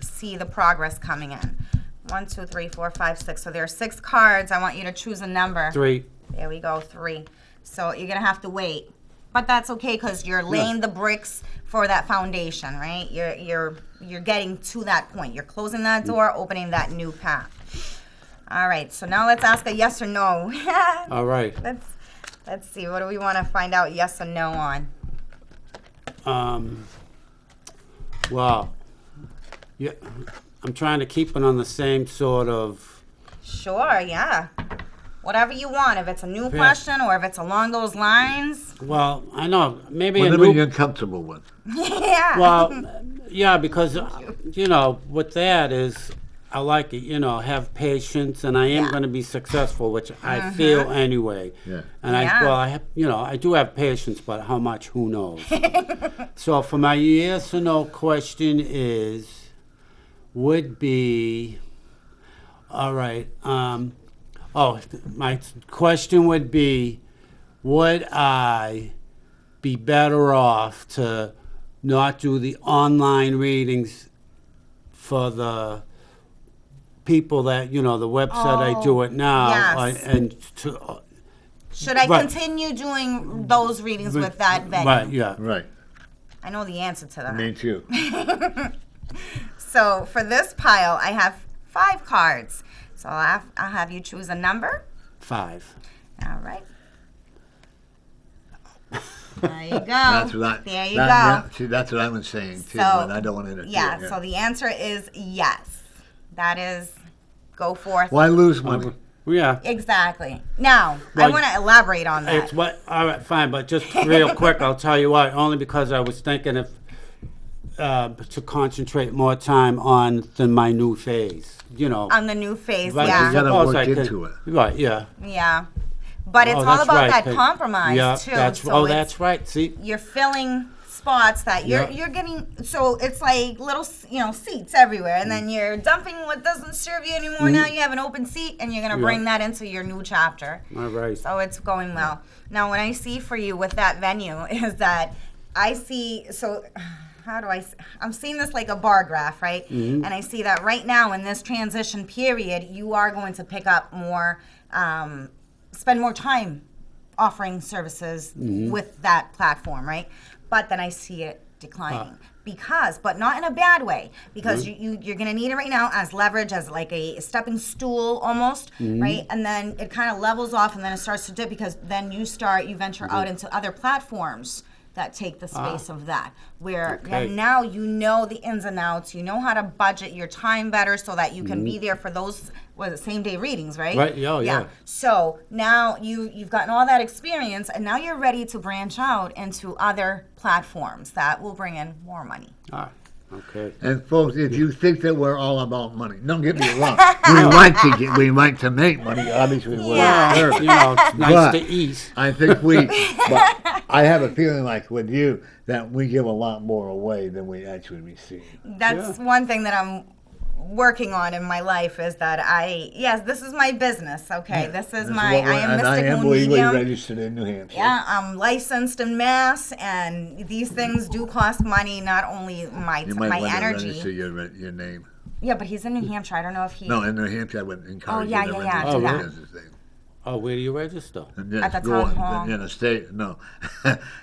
see the progress coming in? 1, 2, 3, 4, 5, 6. So there are 6 cards. I want you to choose a number. 3. There we go, 3. So you're gonna have to wait, but that's okay because you're laying the bricks for that foundation, right? You're getting to that point. You're closing that door, opening that new path. All right. So now let's ask a yes or no. All right. Let's see. What do we want to find out yes or no on? Well, yeah, I'm trying to keep it on the same sort of. Sure, yeah. Whatever you want. If it's a new question or if it's along those lines. Well, I know. Maybe whatever you're comfortable with. Yeah. Well, yeah, because, with that is, I like it, have patience, and I am going to be successful, which I feel anyway. Yeah. And I do have patience, but how much, who knows? So for my yes or no question would be, all right, my question would be, would I be better off to not do the online readings for the people that, the website I do it now? Yes. Should I continue doing those readings with that venue? Right, yeah. Right. I know the answer to that. Me too. So for this pile, I have 5 cards. So I'll have you choose a number. 5. All right. There you go. There you go. Yeah, see, that's what I was saying too, and I don't want to interfere. Yeah, so the answer is yes. That is, go forth. Why lose money? Yeah. Exactly. Now, I want to elaborate on that. All right, fine, but just real quick, I'll tell you why. Only because I was thinking to concentrate more time on my new phase. On the new phase, right, yeah. You got to work into it. Right, yeah. Yeah. But it's all about that compromise, too. That's right. See, you're filling spots that you're getting, so it's like little, seats everywhere, and then you're dumping what doesn't serve you anymore. Now you have an open seat, and you're going to bring that into your new chapter. All right. So it's going well. Now, what I see for you with that venue is that I see, I'm seeing this like a bar graph, right? And I see that right now in this transition period, you are going to pick up more, spend more time offering services with that platform, right? But then I see it declining but not in a bad way, because you're going to need it right now as leverage, as like a stepping stool almost, right? And then it kind of levels off, and then it starts to dip, because then you venture out into other platforms that take the space of that, where now you know the ins and outs, you know how to budget your time better so that you can be there for those same day readings, right? Right, yeah. So now you've gotten all that experience, and now you're ready to branch out into other platforms that will bring in more money. Okay. And folks, if you think that we're all about money, don't get me wrong. we like to make money. Obviously, we're it's nice to eat. I think but I have a feeling like with you that we give a lot more away than we actually receive. That's one thing that I'm working on in my life, is that this is my business. Okay, this is I am mystical I am legally medium. registered in New Hampshire. Yeah, I'm licensed in Mass, and these things do cost money. Not only my energy. Register your name. Yeah, but he's in New Hampshire. I don't know if he. No, in New Hampshire, I would encourage you to register. Do that. Oh, where do you register? At the town hall. In the state, no.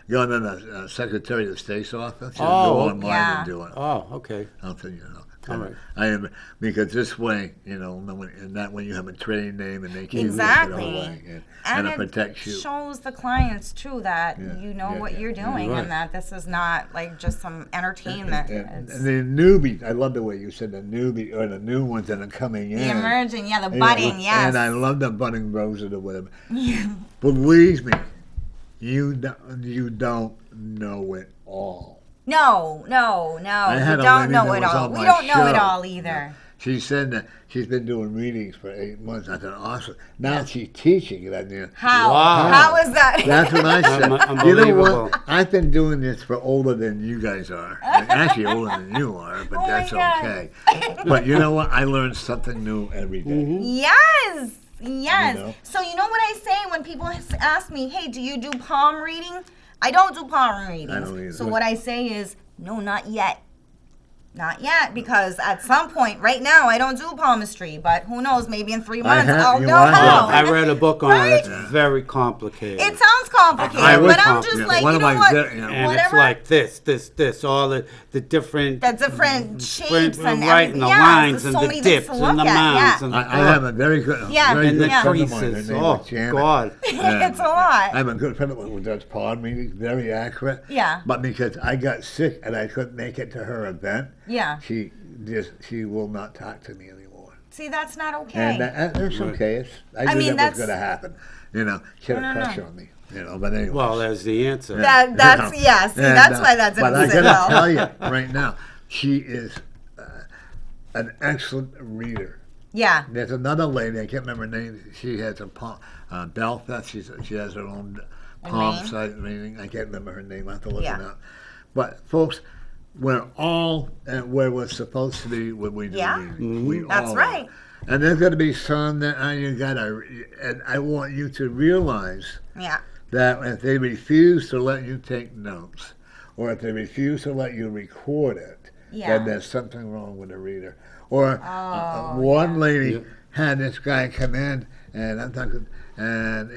Going to the Secretary of State's office. Go online and do it. Oh, okay. I'll tell you. All right. I am, because this way, when you have a trade name, and they can't take it away, and it protects you. Shows the clients too that you know what you're doing, and that this is not like just some entertainment. And the newbies, I love the way you said the newbie, or the new ones that are coming in. The emerging, the budding, yes. And I love the budding roses or whatever. Believe me, you don't know it all. No. We don't know it all. We don't know it all either. Yeah. She said that she's been doing readings for 8 months. I thought, awesome. Now she's teaching it. How? Wow. How is that? That's what I said. You know what? I've been doing this for older than you guys are. Actually, older than you are, but that's okay. But you know what? I learn something new every day. Yes. So you know what I say when people ask me, hey, do you do palm reading? I don't do palm readings. I don't either. So what I say is, no, not yet. Not yet, because at some point, right now, I don't do palmistry, but who knows, maybe in 3 months, I'll know how. I read a book on it. It's very complicated. It sounds complicated, but I'm just like, you know what? And it's like this, all the different... The different shapes and right, and the lines and the dips and the mounds. I have a very good and the creases. Oh, God. It's a lot. I have a good friend who does palm readings, very accurate. Yeah. But because I got sick and I couldn't make it to her event, she will not talk to me anymore. See, that's not okay. And that's okay. I knew that was going to happen. She had pressure on me. But anyway. Well, there's the answer. That's yes. See, that's why that didn't sit well. But I got to tell you right now, she is an excellent reader. Yeah. There's another lady, I can't remember her name. She has a Belfast. She has her own palm site reading. I can't remember her name. I have to look it up. But folks, we're all at where we're supposed to be when we do reading. That's right. And there's going to be some that and I want you to realize that if they refuse to let you take notes, or if they refuse to let you record it, then there's something wrong with the reader. Or one lady had this guy come in, and I'm talking, and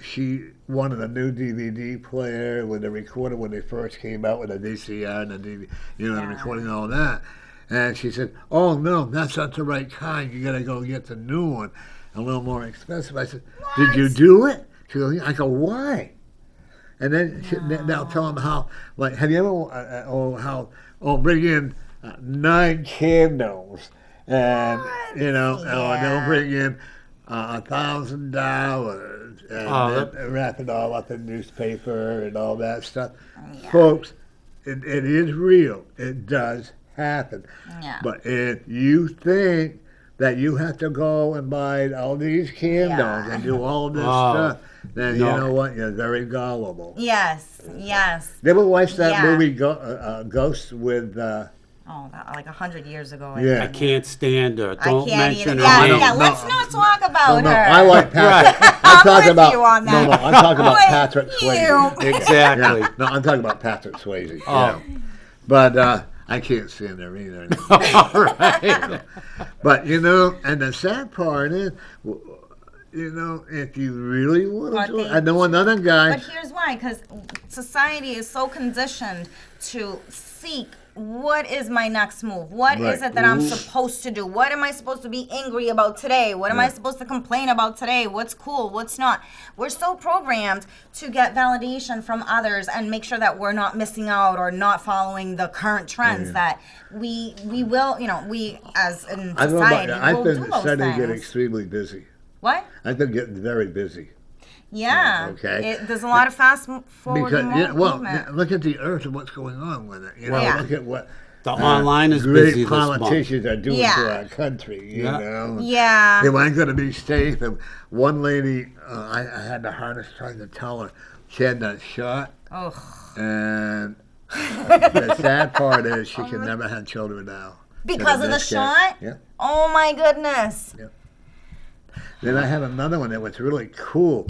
she wanted a new DVD player with a recorder when they first came out with a VCR and a DVD, the recording and all that. And she said, "Oh no, that's not the right kind. You got to go get the new one, a little more expensive." I said, "What? Did you do it?" She goes, "Yeah." I go, "Why?" And then they'll tell them how, like, have you ever, bring in 9 candles, and they'll bring in $1,000 and wrap it all up in newspaper and all that stuff. Folks, it is real. It does happen. But if you think that you have to go and buy all these candles and do all this stuff, then you know what? You're very gullible. Yes. Never watched that movie Ghost with... like 100 years ago. I can't stand her. Don't mention her. Let's not talk about her. I like Patrick. I'm talking about you on that. No, I'm talking about Patrick Swayze. Exactly. No, I'm talking about Patrick Swayze. But I can't stand her either. All right. But and the sad part is, if you really want to do it, I know another guy. But here's why, because society is so conditioned to seek, what is my next move? What is it that I'm supposed to do? What am I supposed to be angry about today? What am I supposed to complain about today? What's cool? What's not? We're so programmed to get validation from others and make sure that we're not missing out or not following the current trends that we will, we as in society will do those things. I've been starting to get extremely busy. What? I've been getting very busy. Yeah. Okay. There's a lot of fast forward movement. Look at the earth and what's going on with it. Look at what the online is great busy politicians are doing to our country. You know. Yeah. Am I going to be safe? And one lady, I had the hardest trying to tell her she had that shot. Oh. And the sad part is she can never have children now because of the shot. Yeah. Oh my goodness. Yeah. Then I had another one that was really cool.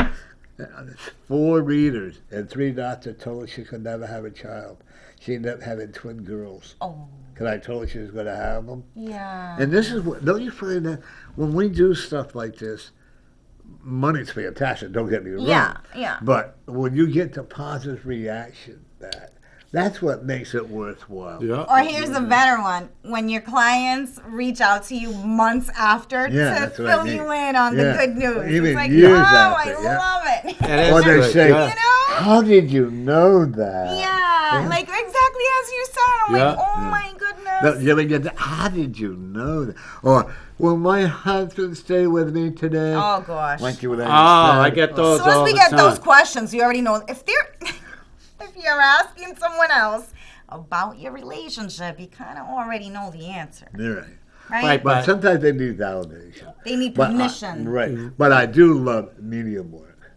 4 readers and 3 doctors told her she could never have a child. She ended up having twin girls. Oh. Because I told her she was going to have them. Yeah. And this is what, don't you find that when we do stuff like this, money's fantastic, don't get me wrong. Yeah. But when you get the positive reaction, that's what makes it worthwhile. Yeah. Or here's a better one. When your clients reach out to you months after to fill you in on the good news. Even it's like, years after, I love it. Or they say, how did you know that? Yeah, like exactly as you said. I'm like, oh my goodness. You ever get that? How did you know that? Or, will my husband stay with me today? Oh, gosh. Like you would I get those all the time. As soon as we get those questions, you already know. If you're asking someone else about your relationship, you kind of already know the answer. You're right. But sometimes they need validation. They need permission. Right. But I do love medium work.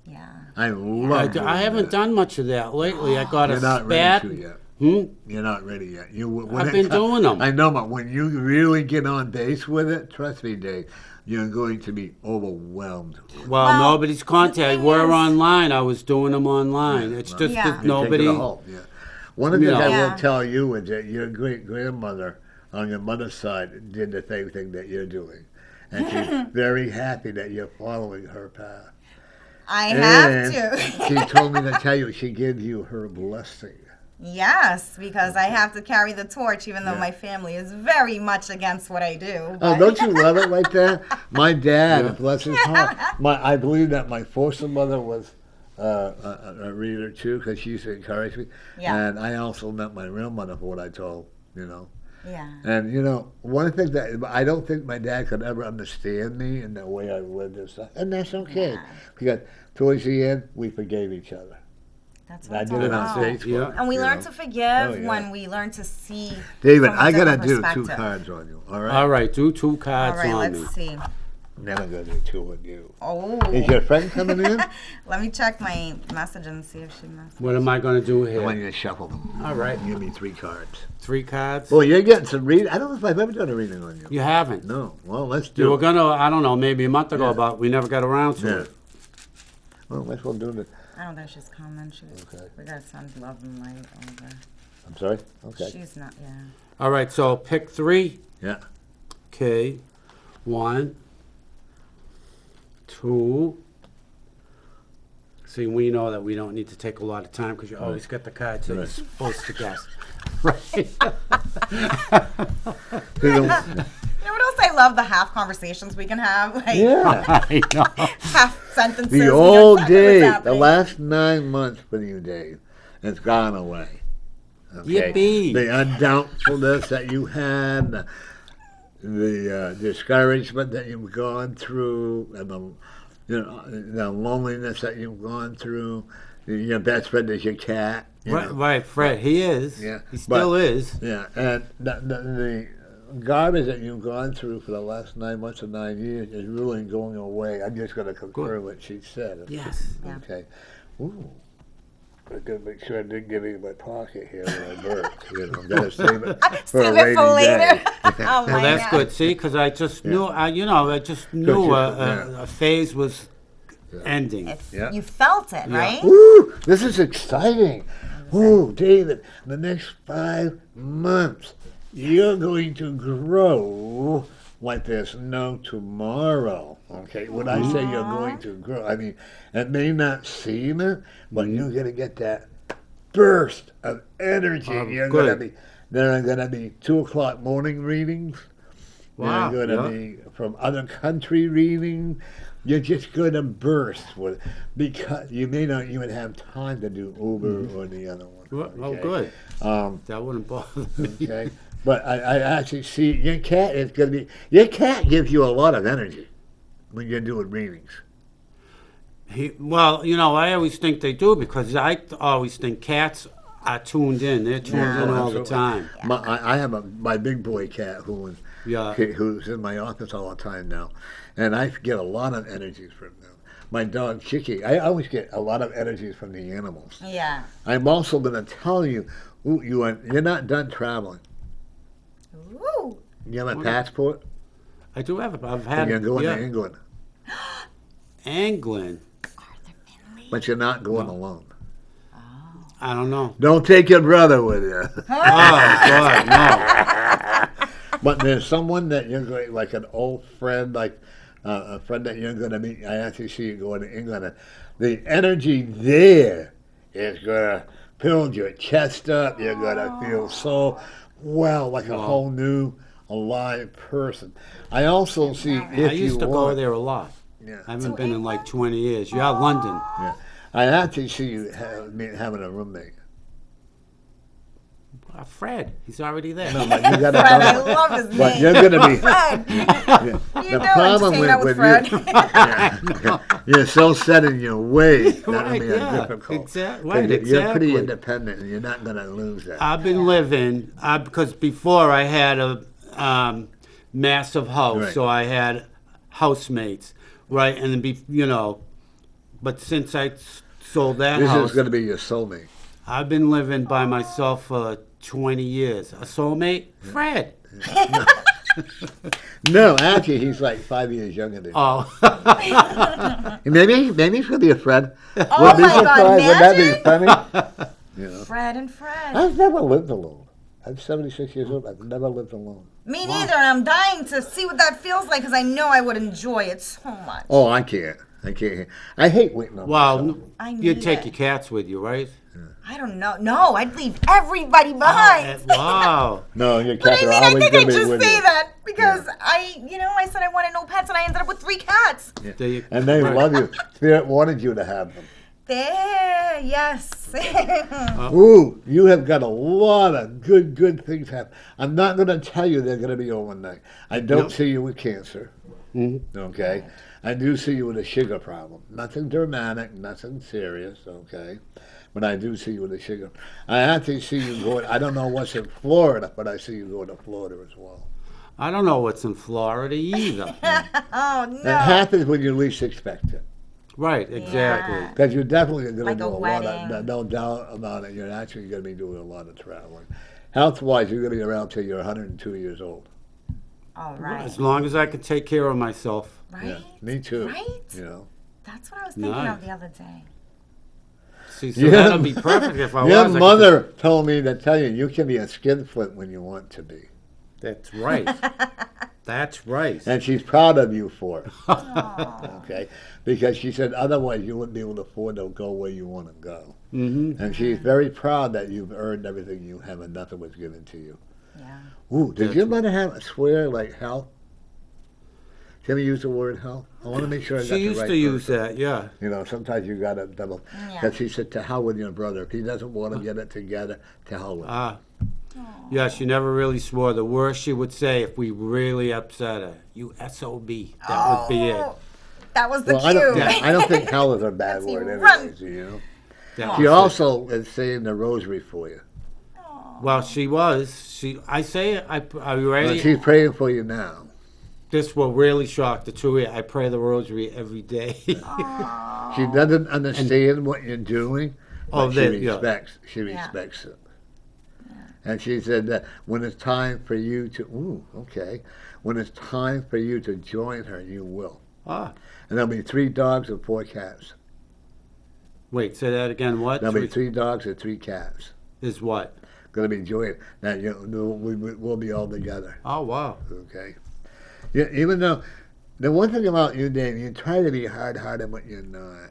Yeah. I love it. I haven't done much of that lately. I got You're not ready to yet. You're not ready yet. I've been doing them. I know, but when you really get on base with it, trust me, Dave, you're going to be overwhelmed. Well, nobody's contacted. We're online. I was doing them online. It's just that nobody. One of the things I will tell you is that your great-grandmother on your mother's side did the same thing that you're doing. And she's very happy that you're following her path. I have to. She told me to tell you she gave you her blessing. Yes, because I have to carry the torch, even though my family is very much against what I do. But. Oh, don't you love it like that? My dad, bless his heart, I believe that my foster mother was a reader too, because she used to encourage me. Yeah. And I also met my real mother for what I told, Yeah. And, one thing that I don't think my dad could ever understand me in the way I lived and stuff. And that's okay. Yeah. Because towards the end, we forgave each other. That's what I it's did all it on about. Facebook. Yeah. And we you learn know. to forgive Oh, yeah. when we learn to see. David, from a I got to different do 2 perspective. cards on you, all right? All right, do 2 All cards right, on me. let's see. Then I'm going to do 2 on you. Oh. Is your friend coming in? Let me check my message and see if she messaged. What am I going to do I want here? you to shuffle them. All right. Give me 3 cards. 3 cards? Well, you're getting some reading. I don't know if I've ever done a reading on you. You haven't. No. Well, let's do You were it. going to, I don't know, maybe a month ago, Yeah. but we never got around to Yeah. it. Well, let's well do it. I don't think she's coming. Okay. We gotta send love and light over. I'm sorry? Okay. She's not. Yeah. All right, so pick 3. Yeah. Okay. 1, 2. See, we know that we don't need to take a lot of time because you always get the cards that you're Right. supposed to guess. Right. You know, You know what else I love? The half conversations we can have. Like yeah. I know. half sentences. The we know old exactly what's Dave, the happening. last 9 months with you, Dave, has gone away. Okay? Yippee. The undoubtfulness that you had, the discouragement that you've gone through, and the loneliness that you've gone through. Your best friend is your cat. You know. Right, Fred, he is. Yeah, He still is. Yeah, and the garbage that you've gone through for the last 9 months or 9 years is really going away. I'm just going to confirm what she said. Yes. Yeah. Okay. Ooh. I got to make sure I didn't get it in my pocket here when I burped. You know, I'm going to save it for a Save it for rainy day. later. Oh Well, my that's God. good. See, because I just knew, I just knew yeah. a phase was ending. Yeah. You felt it, right? Ooh, this is exciting. Ooh, David, in the next 5 months, you're going to grow like there's no tomorrow. Okay, when I say you're going to grow, I mean, it may not seem it, but you're going to get that burst of energy. You're going to be, there are going to be 2 o'clock morning readings. Wow, There are going to be from other country readings. You're just going to burst with, because you may not even have time to do Uber or the other one. Oh, good. That wouldn't bother me. Okay, but I actually see your cat is going to be. Your cat gives you a lot of energy when you're doing readings. Well, I always think they do because I always think cats are tuned in. They're tuned in all the absolutely. time. I have my big boy cat who's in my office all the time now, and I get a lot of energies from them. My dog Chicky, I always get a lot of energies from the animals. Yeah. I'm also going to tell you, you're not done traveling. Ooh. You have a passport? I do have. I've had. You're going to England, England. but you're not going alone. I don't know. Don't take your brother with you. Oh God, no. But there's someone that you're going, like an old friend, like a friend that you're going to meet. I actually see you going to England. And the energy there is going to build your chest up. You're going to feel so well, like a whole new, alive person. I also see if I used to you go want, there a lot. Yeah. I haven't been in like 20 years. Yeah, London. Yeah. I actually see you having a roommate. Fred, he's already there. No, but you got to Fred, I love his name. But you're going to be. Fred. Yeah. What are you The doing? problem Just hanging out with Fred. You're so set in your ways. That'll Right, be yeah. difficult. Exactly. 'Cause Right, You're pretty exactly. independent, and you're not going to lose that. I've been living because before I had a massive house, Right. so I had housemates, right? And then but since I sold that This house, is going to be your soulmate. I've been living by myself for 20 ye's. A soulmate? Fred. No, actually, he's like 5 years younger than you. Oh. Maybe he's going to be a friend. Oh my God, Wouldn't that be funny? You know. Fred and Fred. I've never lived alone. I'm 76 years old. I've never lived alone. Me neither, and I'm dying to see what that feels like because I know I would enjoy it so much. Oh, I can't. I hate waiting on myself. Well, I you need take it. your cats with you, right? I don't know. No, I'd leave everybody behind. Wow. No, your But cats I are mean, I always think going I to be just with say you. that because I said I wanted no pets, and I ended up with 3 cats. And they Right. love you. Spirit wanted you to have them. There, yes. Ooh, you have got a lot of good things happen. I'm not going to tell you they're going to be overnight. I don't see you with cancer. Okay? I do see you with a sugar problem. Nothing dramatic, nothing serious, okay? But I do see you with a sugar. I actually see you going. I don't know what's in Florida, but I see you going to Florida as well. I don't know what's in Florida either. Oh, no. It happens when you least expect it. Right, exactly. Because you're definitely going to Like do a a lot wedding. of, no doubt about it, you're actually going to be doing a lot of traveling. Health-wise, you're going to be around till you're 102 years old. All right. As long as I can take care of myself. Right? Yeah, me too. Right? You know. That's what I was thinking of the other day. See, so that'll be perfect if I was. Your mother told me to tell you you can be a skinflint when you want to be. That's right. That's right. And she's proud of you for it. Okay? Because she said otherwise you wouldn't be able to afford to go where you want to go. Mm-hmm. And she's very proud that you've earned everything you have and nothing was given to you. Yeah. Ooh, did your mother have a swear like hell? Can you use the word hell? I want to make sure I got the right She used to use that, yeah. You know, sometimes you got to double. Because she said, to hell with your brother. If he doesn't want to get it together, to hell with him. Yeah, she never really swore. The worst she would say if we really upset her, you SOB. That would be it. That was the cue. I don't think hell is a bad word anyways, you know. She also is saying the rosary for you. Well, she was. I say, I really. She's praying for you now. This will really shock the two of you. I pray the rosary every day. She doesn't understand what you're doing, but she respects it. And she said that when it's time for you to, when it's time for you to join her, you will. And there'll be 3 dogs and 4 cats. Wait, say that again. What? There'll be 3 dogs and 3 cats. Is what? Going to be joined. Now we'll be all together. Oh, wow. Okay. Yeah, even though the one thing about you, Dave, you try to be hard-hearted, but you're not.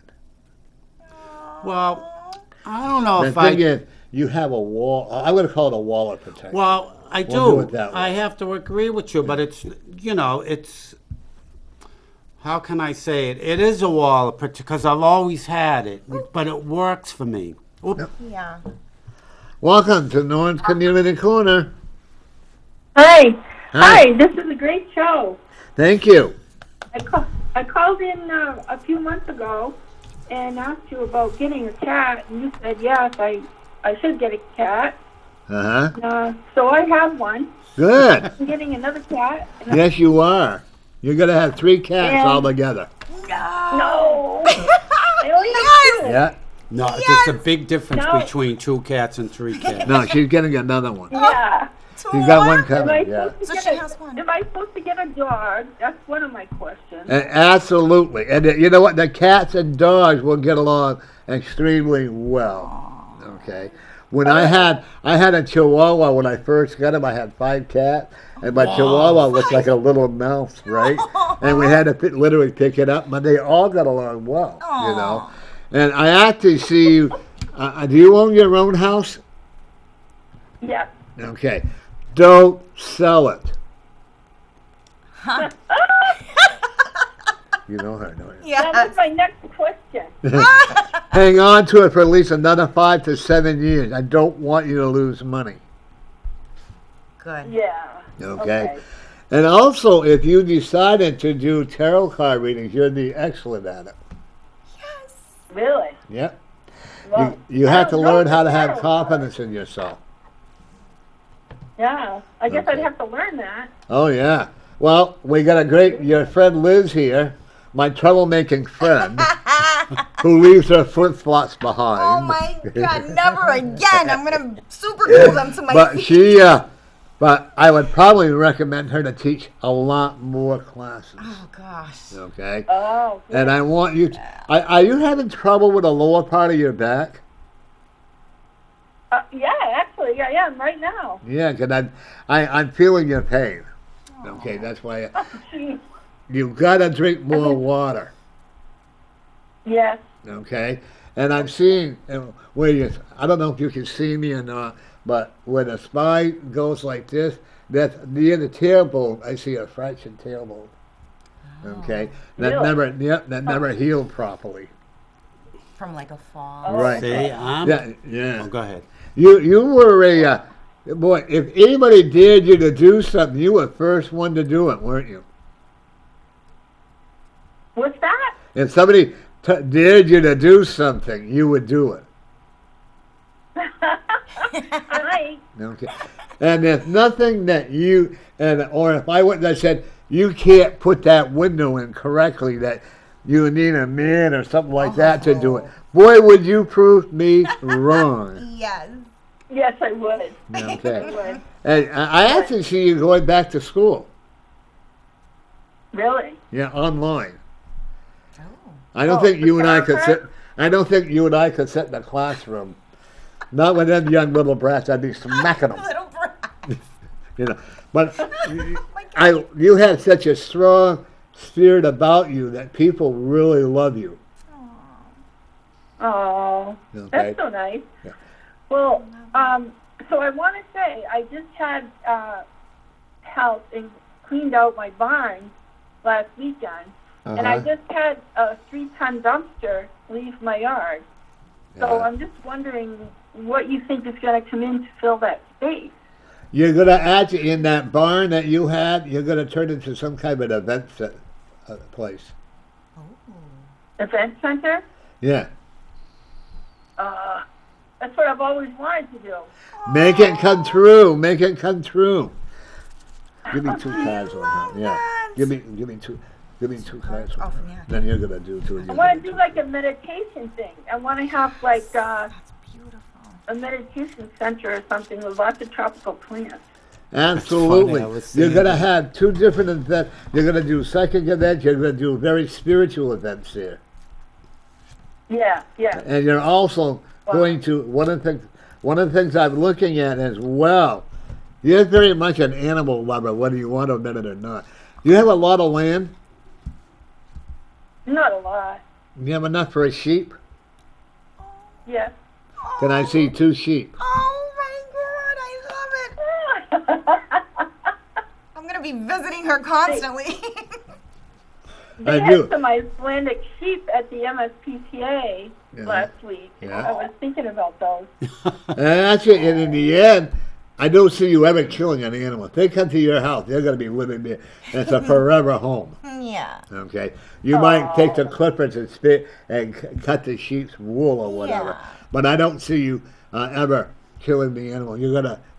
Well, I don't know the thing is, you have a wall. I'm going to call it a wall of protection. Well, I We'll do. I have to agree with you, but it's, it's. How can I say it? It is a wall of protection because I've always had it, but it works for me. Yep. Yeah. Welcome to Norton's Community Corner. Hi. Hi, this is a great show. Thank you. I called in a few months ago and asked you about getting a cat, and you said, yes, I should get a cat. Uh-huh. So I have one. Good. I'm getting another cat. Yes, you are. You're going to have 3 cats all together. No. I only have 2. Yeah. No, there's a big difference between 2 cats and 3 cats. No, she's getting another one. Yeah. She's got one coming, yeah. So she has one. Am I supposed to get a dog? That's one of my questions. Absolutely. And you know what? The cats and dogs will get along extremely well. Okay. When I had a Chihuahua when I first got him, I had 5 cats, and my Chihuahua looked like a little mouse, right? And we had to literally pick it up, but they all got along well, you know. And I actually see you. Do you own your own house? Yeah. Okay. Don't sell it. You know her, don't you? Yeah. That was my next question. Hang on to it for at least another 5 to 7 years. I don't want you to lose money. Good. Yeah. Okay. And also, if you decided to do tarot card readings, you'd be excellent at it. Yes. Really? Yep. Well, you have to learn how to have confidence in yourself. Yeah. I guess I'd have to learn that. Oh, yeah. Well, we got your friend Liz here, my troublemaking friend, who leaves her flip-flops behind. Oh, my God. Never again. I'm going to super glue them to my feet. But I would probably recommend her to teach a lot more classes. Oh, gosh. Okay? Oh. Good. And I want you are you having trouble with the lower part of your back? Yeah, actually, I am right now. Yeah, because I'm feeling your pain. Okay, that's why you've got to drink more water. Yes. Okay? And I'm seeing, I don't know if you can see me or not, but when the spine goes like this, that's near the tailbone, I see a fractured tailbone. Okay? That never healed properly. From like a fall. Right. See, yeah. Oh, go ahead. You were boy, if anybody dared you to do something, you were the first one to do it, weren't you? What's that? If somebody dared you to do something, you would do it. All right. Okay. And there's nothing that you, or if I wouldn't have said, you can't put that window in correctly, that you need a man or something like that to do it. Boy, would you prove me wrong. Yes. Yes, I would. Okay. I would. And I actually see you going back to school. Really? Yeah, online. Oh. I don't think you and I could sit. I don't think you and I could sit in the classroom. Not with them young little brats. I'd be smacking them. Little brat. You know, but you have such a strong spirit about you that people really love you. Oh, Okay. that's so nice. Yeah. Well, so I want to say I just had help and cleaned out my barn last weekend, and I just had a 3-ton dumpster leave my yard. So I'm just wondering what you think is going to come in to fill that space. You're going to add in that barn that you had, you're going to turn into some kind of event place. Event center? Yeah. That's what I've always wanted to do. Make it come true. Make it come true. Give me 2 cards on that. Yeah. Give me 2. Give me 2 cards on that. Yeah. Then you're gonna do 2. I want to do like a meditation thing. I want to have like That's beautiful. a meditation center or something with lots of tropical plants. Absolutely. Funny, You're gonna have 2 different events. You're gonna do psychic events. You're gonna do very spiritual events here. Yeah, yeah. And you're also going to one of the things I'm looking at as well. You're very much an animal lover, whether you want to admit it or not. You have a lot of land. Not a lot. You have enough for a sheep. Yeah. Can I see 2 sheep? Oh my God, I love it. I'm going to be visiting her constantly. They I do. had some Icelandic sheep at the MSPCA last week. Yeah. I was thinking about those. And actually, and in the end, I don't see you ever killing an animal. If they come to your house, they're going to be living there. And it's a forever home. Yeah. Okay? You might take the clippers and cut the sheep's wool or whatever. Yeah. But I don't see you ever killing the animal.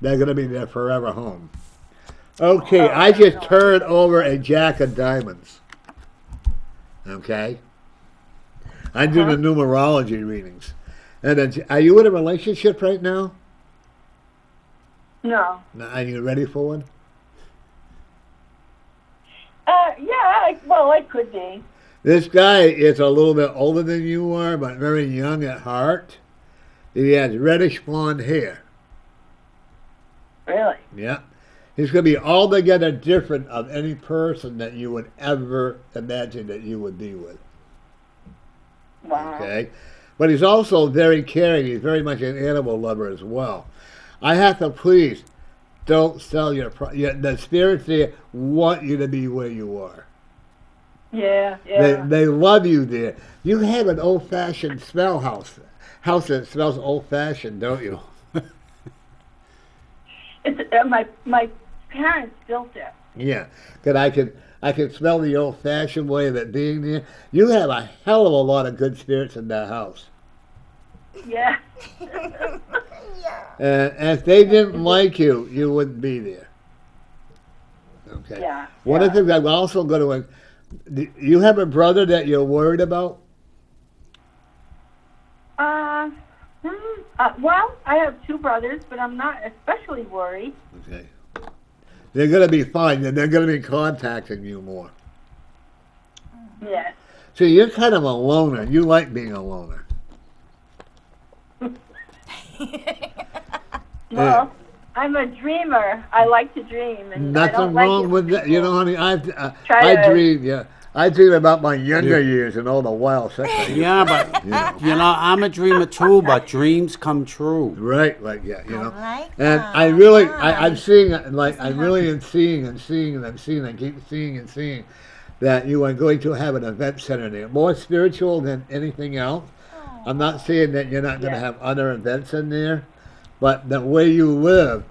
They're going to be their forever home. Okay, I just turned over a jack of diamonds. Okay? I do the numerology readings. And then, are you in a relationship right now? No. Are you ready for one? Yeah, well, I could be. This guy is a little bit older than you are, but very young at heart. He has reddish blonde hair. Really? Yeah. He's going to be altogether different of any person that you would ever imagine that you would be with. Wow. Okay? But he's also very caring. He's very much an animal lover as well. I have to please don't sell the spirits there want you to be where you are. Yeah, yeah. They love you there. You have an old-fashioned smell house that smells old-fashioned, don't you? It's my parents built it. Yeah, because I can smell the old-fashioned way of it being there. You have a hell of a lot of good spirits in that house. Yeah. And if they didn't like you, you wouldn't be there. Okay. Yeah. One of the things I'm also going to. You have a brother that you're worried about? Well, I have 2 brothers, but I'm not especially worried. Okay. They're going to be fine, and they're going to be contacting you more. Yes. See, you're kind of a loner. You like being a loner. Well, I'm a dreamer. I like to dream, and I Nothing don't like wrong it with when that. You people know, honey, try I to- dream. Yeah, I dream about my younger years and all the wild sex. I used to Yeah, but I'm a dreamer too. But dreams come true. Right, like yeah, you know. like And that. I really, Yeah. I'm seeing it, like I'm really am seeing and seeing and I'm seeing. I keep seeing and seeing that you are going to have an event center there, more spiritual than anything else. I'm not saying that you're not going to have other events in there, but the way you live,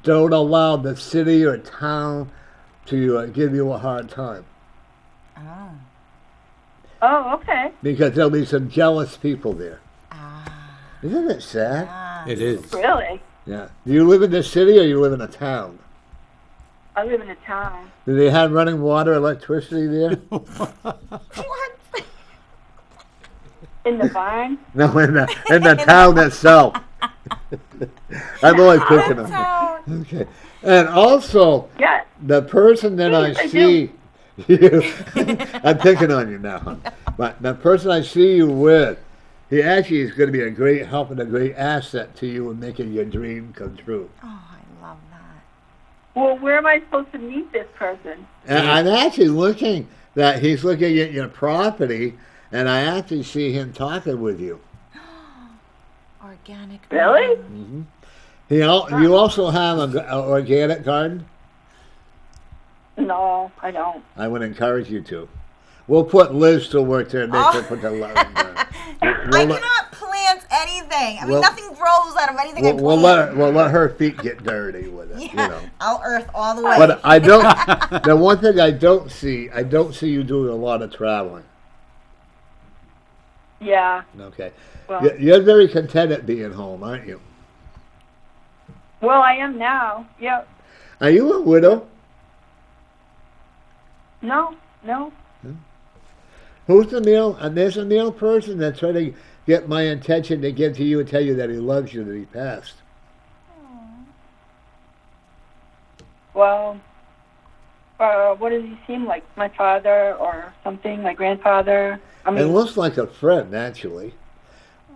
don't allow the city or town to give you a hard time. Oh. Oh, okay. Because there'll be some jealous people there. Ah. Isn't it sad? Ah. It is. Really? Yeah. Do you live in the city or you live in a town? I live in a town. Do they have running water, electricity there? What? In the barn? No, in the town itself. I'm only picking on you. Okay. And also, Yeah. the person that I Yes, I see you, I'm picking on you now. But the person I see you with, he actually is going to be a great help and a great asset to you in making your dream come true. Oh, I love that. Well, where am I supposed to meet this person? And I'm actually looking that he's looking at your property, and I actually see him talking with you. Organic. Really? Mm-hmm. You also have an organic garden? No, I don't. I would encourage you to. We'll put Liz to work there and make her put the love in there. I cannot plant anything. I mean, nothing grows out of anything I plant. We'll let her feet get dirty with it. Yeah, You know. I'll earth all the way. But I don't. The one thing I don't see you doing a lot of traveling. Yeah. Okay. Well, You're very content at being home, aren't you? well, I am now. Yep. Are you a widow? No. Who's the male? And there's a male person that's trying to get my attention to give to you and tell you that he loves you, that he passed. Well, what does he seem like? My father or something? My grandfather? I It mean, looks like a friend, actually.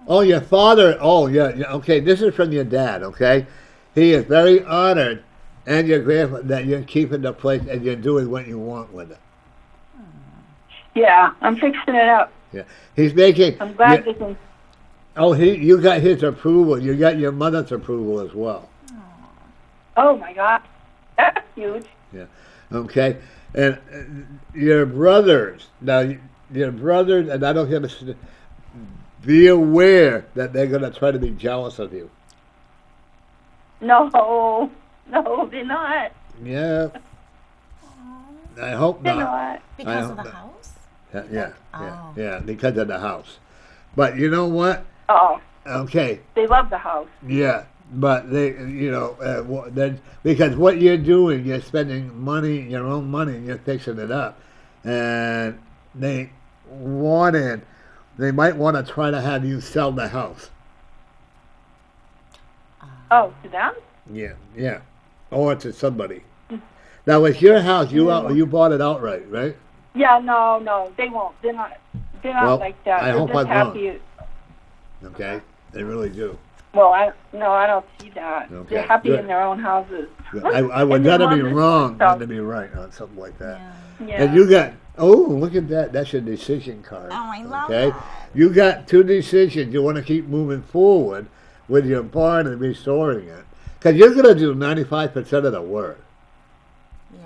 Oh, your father. Oh, yeah. Okay, this is from your dad, okay? He is very honored, and your grandfather, that you're keeping the place and you're doing what you want with it. yeah, I'm fixing it up. Yeah. He's making... I'm glad they can. Oh, you got his approval. You got your mother's approval as well. Oh my God, that's huge. Yeah. Okay. And your brothers, now, your brothers, and I don't hear this, be aware that they're going to try to be jealous of you. No, they're not. Yeah. I hope They're not. not. Because of the house? Yeah, because of the house. But you know what? Oh, Okay, they love the house. yeah, but they, because what you're doing, you're spending money, your own money, and you're fixing it up, and they might want to try to have you sell the house. Oh, to them? Yeah, or to somebody. Now, it's your house. You bought it outright, right? Yeah, no, they won't. They're not Well, like that. I They're hope just I'm wrong. happy. Okay, they really do. Well, I don't see that. Okay, They're happy good. in their own houses. I would And their rather be mothers, wrong so- than to be right on something like that. Yeah. And you got, look at that. That's your decision card. Oh, I love okay? that. You got two decisions. You want to keep moving forward with your barn and restoring it. Because you're going to do 95% of the work. Yeah.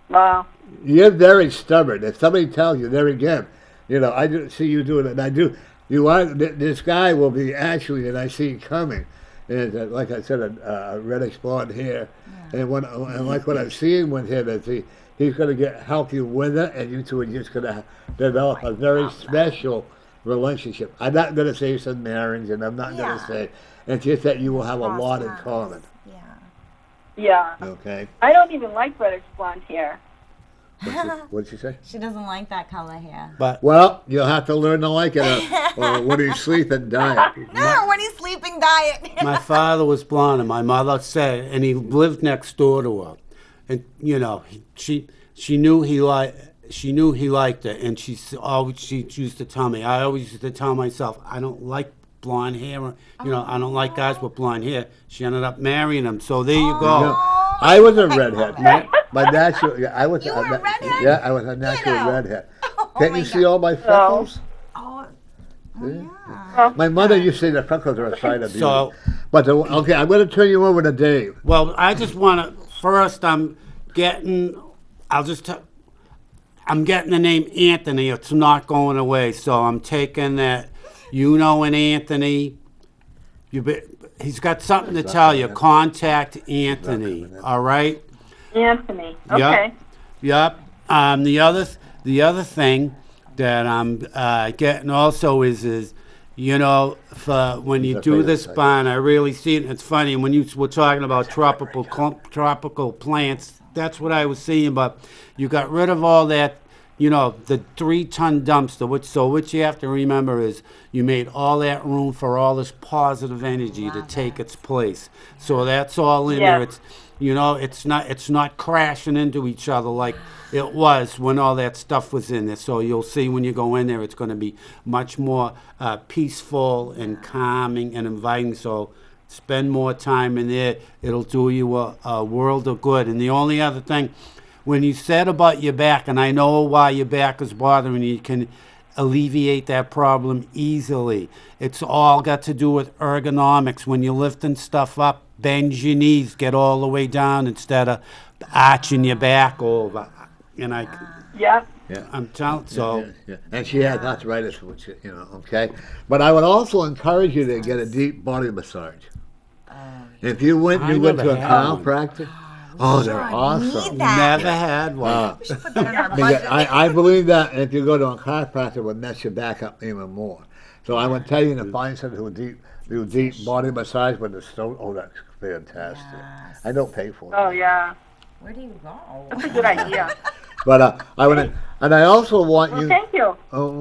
Wow. You're very stubborn. If somebody tells you, there again, I do see you doing it, and I do. You are, this guy will be actually, and I see him coming, and like I said, a reddish blonde hair. Yeah. And like what I'm seeing with him is he's going to help you with it, and you two are just going to develop a very special relationship. I'm not going to say it's a marriage, and I'm not going to say, it's just that you will have a lot in common. Yeah. Okay. I don't even like reddish blonde hair. What'd she say? She doesn't like that color hair. But Well, you'll have to learn to like it, or when he's sleeping, diet. No, when he's sleeping diet. my father was blonde, and my mother said, and he lived next door to her, and she knew he liked it, and she used to tell me. I always used to tell myself, I don't like blonde hair. I don't like guys with blonde hair. She ended up marrying him. So there you go. Yeah. I was a redhead. My natural, I was. You were a redhead? Yeah, I was a natural redhead. Oh Can't my you see God. all my freckles? Oh, See? yeah. My mother used to say the freckles are a sign of beauty. So- But okay, I'm going to turn you over to Dave. Well, I just want to first. I'm getting the name Anthony. It's not going away. So I'm taking that. And Anthony. He's got something to tell you. Contact Anthony. All right. Anthony. Okay. Yep. The other thing that I'm getting also is You know, when you do this bond, I really see it. It's funny, when you were talking about tropical plants, that's what I was seeing, but you got rid of all that, you know, the 3-ton dumpster, what you have to remember is you made all that room for all this positive energy to take its place. So that's all in there. It's, you know, it's not crashing into each other like it was when all that stuff was in there. So you'll see when you go in there, it's going to be much more peaceful and calming and inviting. So spend more time in there. It'll do you a world of good. And the only other thing, when you said about your back, and I know why your back is bothering you, can alleviate that problem easily. It's all got to do with ergonomics. When you're lifting stuff up, bend your knees, get all the way down instead of arching your back over. And I'm telling so. Yeah. And she has arthritis, which, you know, okay. But I would also encourage you to get a deep body massage. If you went to a chiropractor. Oh, they're awesome. Never had one. We should put that in our budget. I believe that if you go to a chiropractor, it would mess your back up even more. So I would tell you to find somebody who do deep body massage with the stone. Oh, that's fantastic. Yes. I don't pay for it. Oh, yeah. Where do you go? That's a good idea. But I would, and I also want you. Thank you.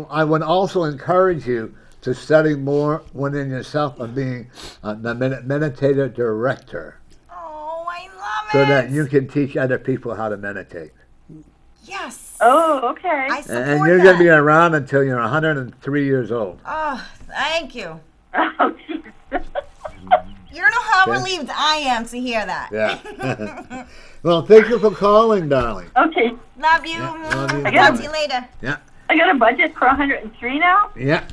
I would also encourage you to study more within yourself of being the meditative director. Oh, I love it. So that you can teach other people how to meditate. Yes. Oh, okay. I support And you're going to be around until you're 103 years old. Oh, thank you. Oh, geez. You don't know how relieved I am to hear that. Yeah. Well, thank you for calling, darling. Okay. Love you. Yeah, love you. Talk to you later. Yeah. I got a budget for 103 now? Yeah.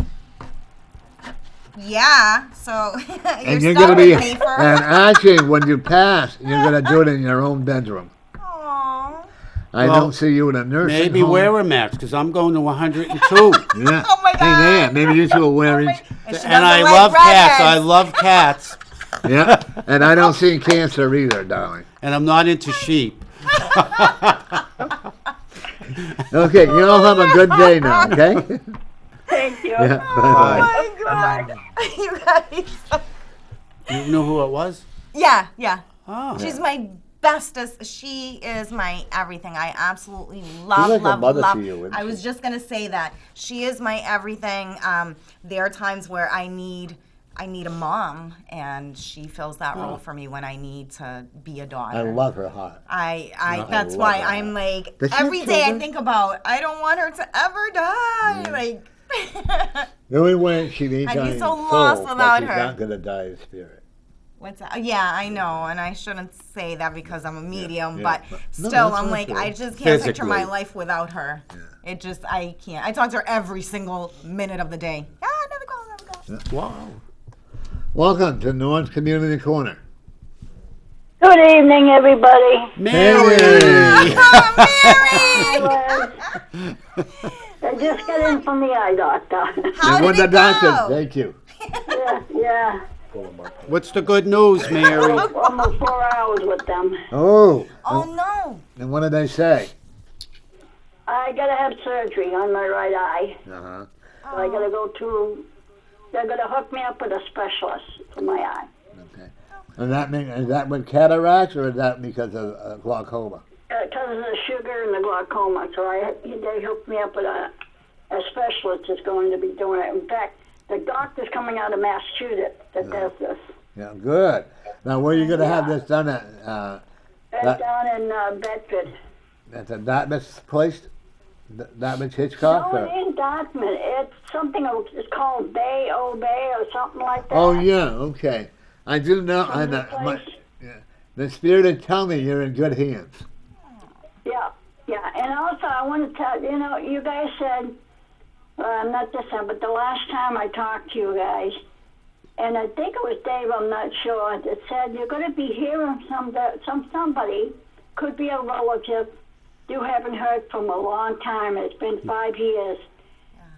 Yeah, so And you're going to be, paper. and actually, when you pass, you're going to do it in your own bedroom. Aww. I don't see you in a nursing Maybe home. wear a mask, because I'm going to 102. Yeah. Oh my God. Hey, man, maybe you two will wear each. And I love cats. I love cats. Yeah. And I don't see cancer either, darling. And I'm not into sheep. Okay, you all have a good day now, okay? Thank you. Yeah. Oh my God. You guys. You know who it was? Yeah. Oh. She's my bestest. She is my everything. I absolutely love, like a love, mother love. to you, isn't I she? was just gonna say that. She is my everything. There are times where I need a mom, and she fills that role for me when I need to be a daughter. I love her heart. That's love why her. I'm like, Does she have every day I children? think about, I don't want her to ever die. Like, The only way she needs I'd be dying so in lost soul, without but her. she's not going to die in spirit. what's that? Yeah, I know, and I shouldn't say that because I'm a medium, yeah. but No, still, that's I'm not like, true. I just can't picture Physically. my life without her. Yeah. It just, I can't. I talk to her every single minute of the day. Never go. Wow. Welcome to North Community Corner. Good evening, everybody. Mary! Oh, Mary! I just got in from the eye doctor. How And did with the it doctor, go? thank you. Yeah. What's the good news, Mary? Almost 4 hours with them. Oh, Oh, no. and what did they say? I gotta have surgery on my right eye. Uh-huh. So I gotta go to. They're gonna hook me up with a specialist for my eye. Okay. And is that with cataracts or is that because of glaucoma? Because of the sugar and the glaucoma. So they hooked me up with a specialist that's going to be doing it. In fact, the doctor's coming out of Massachusetts that does this. Yeah, good. Now, where are you going to have this done at? That's down in Bedford. At the Dartmouth place? Dartmouth Hitchcock? No, it ain't Dartmouth. It's something. It's called Bay or something like that. Oh, yeah, okay. I do know. Place. The Spirit would tell me you're in good hands. Yeah. And also, I want to tell you guys said, not this time, but the last time I talked to you guys, and I think it was Dave, I'm not sure, that said you're going to be hearing somebody, could be a relative, you haven't heard from a long time. It's been 5 years.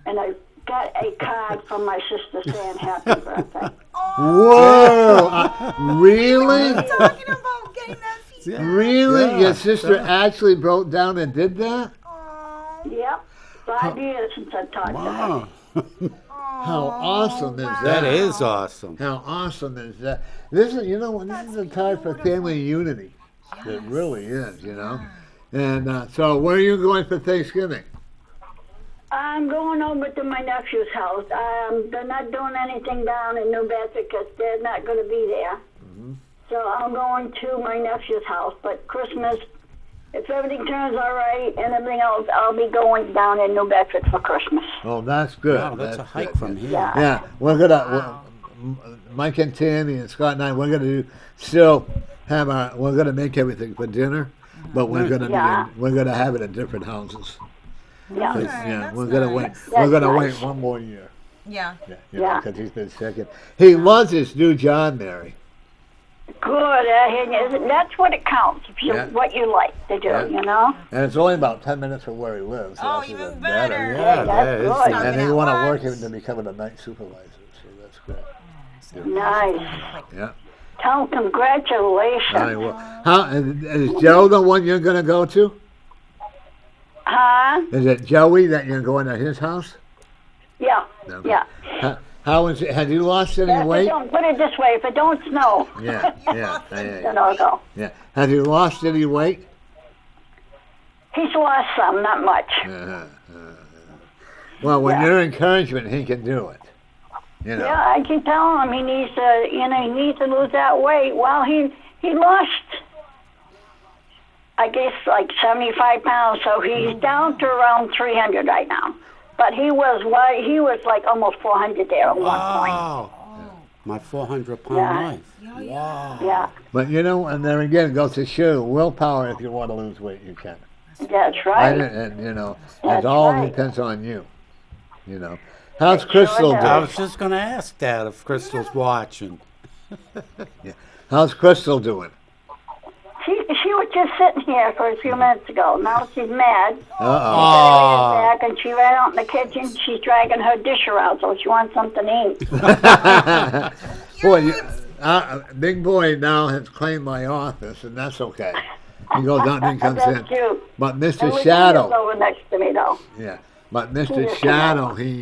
And I got a card from my sister saying happy birthday. Whoa! Really? Talking about getting that feedback. Really? Yeah. Your sister actually broke down and did that? Aw. Yep. 5 years since I talked to her. Wow. How awesome is wow. that? That is awesome. How awesome is that? This is, this is a time for family unity. It really is, And so, where are you going for Thanksgiving? I'm going over to my nephew's house. They're not doing anything down in New Bedford because they're not going to be there. Mm-hmm. So I'm going to my nephew's house. But Christmas, if everything turns all right and everything else, I'll be going down in New Bedford for Christmas. Oh, that's good. Wow, that's a hike good. from here. Yeah, we're gonna. Mike and Tammy and Scott and I, we're gonna we're gonna make everything for dinner, but we're gonna have it at different houses. Yeah. We're gonna wait. We're gonna wait one more year. Yeah. Because he's been sick. He loves his new job, Mary. Good. That's what it counts. What you like to do, And it's only about 10 minutes from where he lives. So that's even better. Yeah, that's good. And they want to work him to become a night supervisor. So that's good. Nice. Yeah. Tell him congratulations. Is Joe the one you're gonna go to? Huh? Is it Joey that you're going to his house? Yeah. Okay. Yeah. How is it? Have you lost any weight? Put it this way: if it don't snow, then I'll go. Yeah. Have you lost any weight? He's lost some, not much. Well, with your encouragement, he can do it. Yeah, I keep telling him he needs to, he needs to lose that weight. Well, he lost, I guess, like 75 pounds, so he's down to around 300 right now. But he was like almost 400 there at one point. Wow. My 400-pound life. Wow. Yeah. But and then again, it goes to show willpower. If you want to lose weight, you can. That's right. And it all depends on you. How's Crystal doing? I was just going to ask that if Crystal's watching. How's Crystal doing? She was just sitting here for a few minutes ago. Now she's mad. Uh-oh. Back and she ran out in the kitchen. She's dragging her dish around, so she wants something to eat. Boy, big boy now has claimed my office, and that's okay. He goes out and he comes in. Cute. But Mr. And Shadow. over next to me, though. Yeah. But Mr. Shadow, he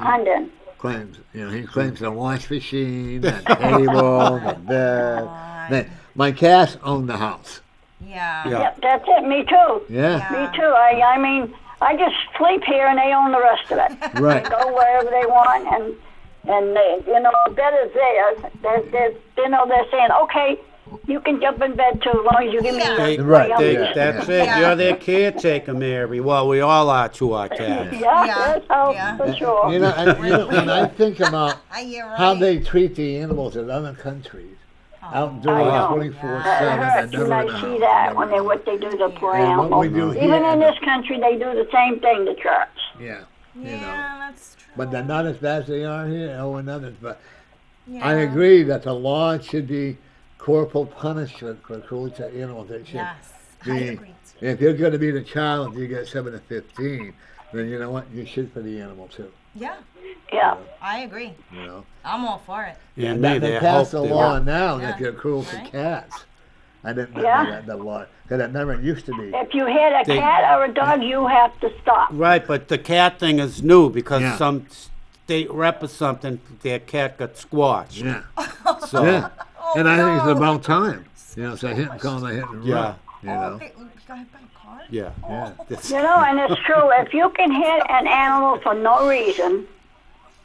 claims, he claims the wash machine, the table, the bed. My cats own the house. Yeah. Yep, that's it. Me too. Yeah. Me too. I mean, I just sleep here and they own the rest of it. Right. They go wherever they want, and they, the bed is theirs. They're saying, okay, you can jump in bed too, as long as you give me That's it. Yeah. You're their caretaker, Mary. Well, we all are to our cats. That's how, for sure. When I think about You're right. how they treat the animals in other countries, outdoors 24/7. I see that what they do to poor animals. What we do here, Even in this country, they do the same thing to church. Yeah. That's true. But they're not as bad as they are here, and others. But Yeah. I agree that the law should be corporal punishment for cruelty to animals. It should I agree too. If you're going to be the child and you get 7 to 15, then you know what? You should for the animal too. Yeah. Yeah. I agree. I'm all for it. Yeah, They passed a law now that you're cruel to Right. cats. I didn't know that the law, because it never used to be. If you hit a cat or a dog, you have to stop. Right, but the cat thing is new because Yeah. some state rep or something, their cat got squashed. Yeah. So, And I think it's about time. It's a hit and call and a hit and run. Yeah. He got hit by a car? yeah. And it's true. If you can hit an animal for no reason,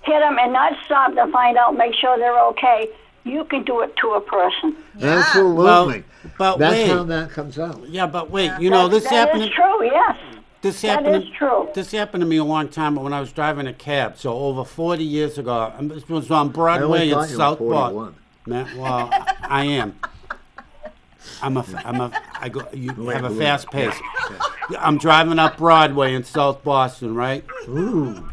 hit them and not stop to find out, make sure they're okay, you can do it to a person. Absolutely. Well, but that's wait. how that comes out. Yeah, but wait, this that happened. is true, yes. This That happened. is true. This happened to me a long time when I was driving a cab. So over 40 years ago, it was on I Broadway always in thought you were South 41. Man, well, I am. You have a fast pace. I'm driving up Broadway in South Boston, right? Ooh.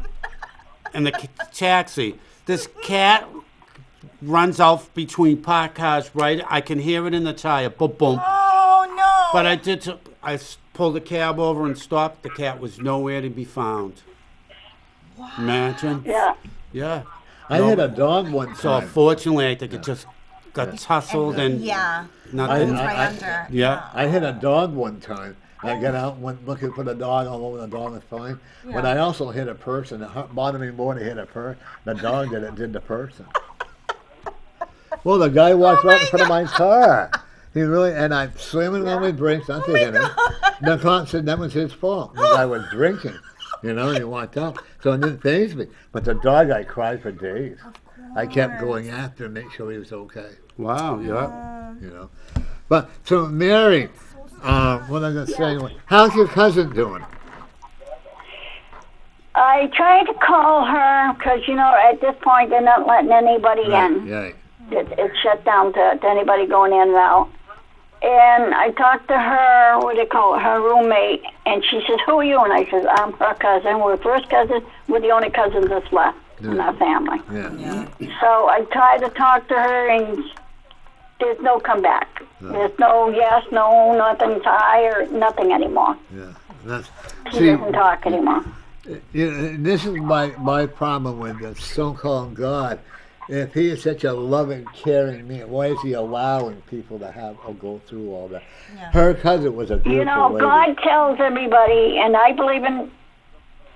And the taxi, this cat runs out between parked cars, right? I can hear it in the tire, boom, boom. Oh, no. But I pulled the cab over and stopped. The cat was nowhere to be found. Wow. Imagine. Yeah. Yeah. I had a dog one So time. fortunately, I think it just got tussled and Yeah. nothing. Right under. Yeah. I had a dog one time, I got out and went looking for the dog, although the dog was fine. Yeah. But I also hit a person. It bothered me more to hit a person. The dog did the person. Well, the guy walked right in front of my car. He really, and I slamming on my brakes, not to hit him. The cop said that was his fault. The guy was drinking, and he walked up. So it didn't faze me. But the dog, I cried for days. I kept going after him, make sure he was okay. Wow, yeah. But, so Mary, what I'm going to say, how's your cousin doing? I tried to call her because, at this point they're not letting anybody in. Right. It's shut down to anybody going in and out. And I talked to her, her roommate, and she says, who are you? And I said, I'm her cousin. We're first cousins. We're the only cousins that's left in our family. Yeah. So I tried to talk to her, and there's no comeback. No. There's no yes, no, nothing, hi, or nothing anymore. Yeah. She doesn't talk anymore. This is my problem with the so-called God. If he is such a loving, caring man, why is he allowing people to go through all that? Yeah. Her cousin was a beautiful lady. God tells everybody, and I believe in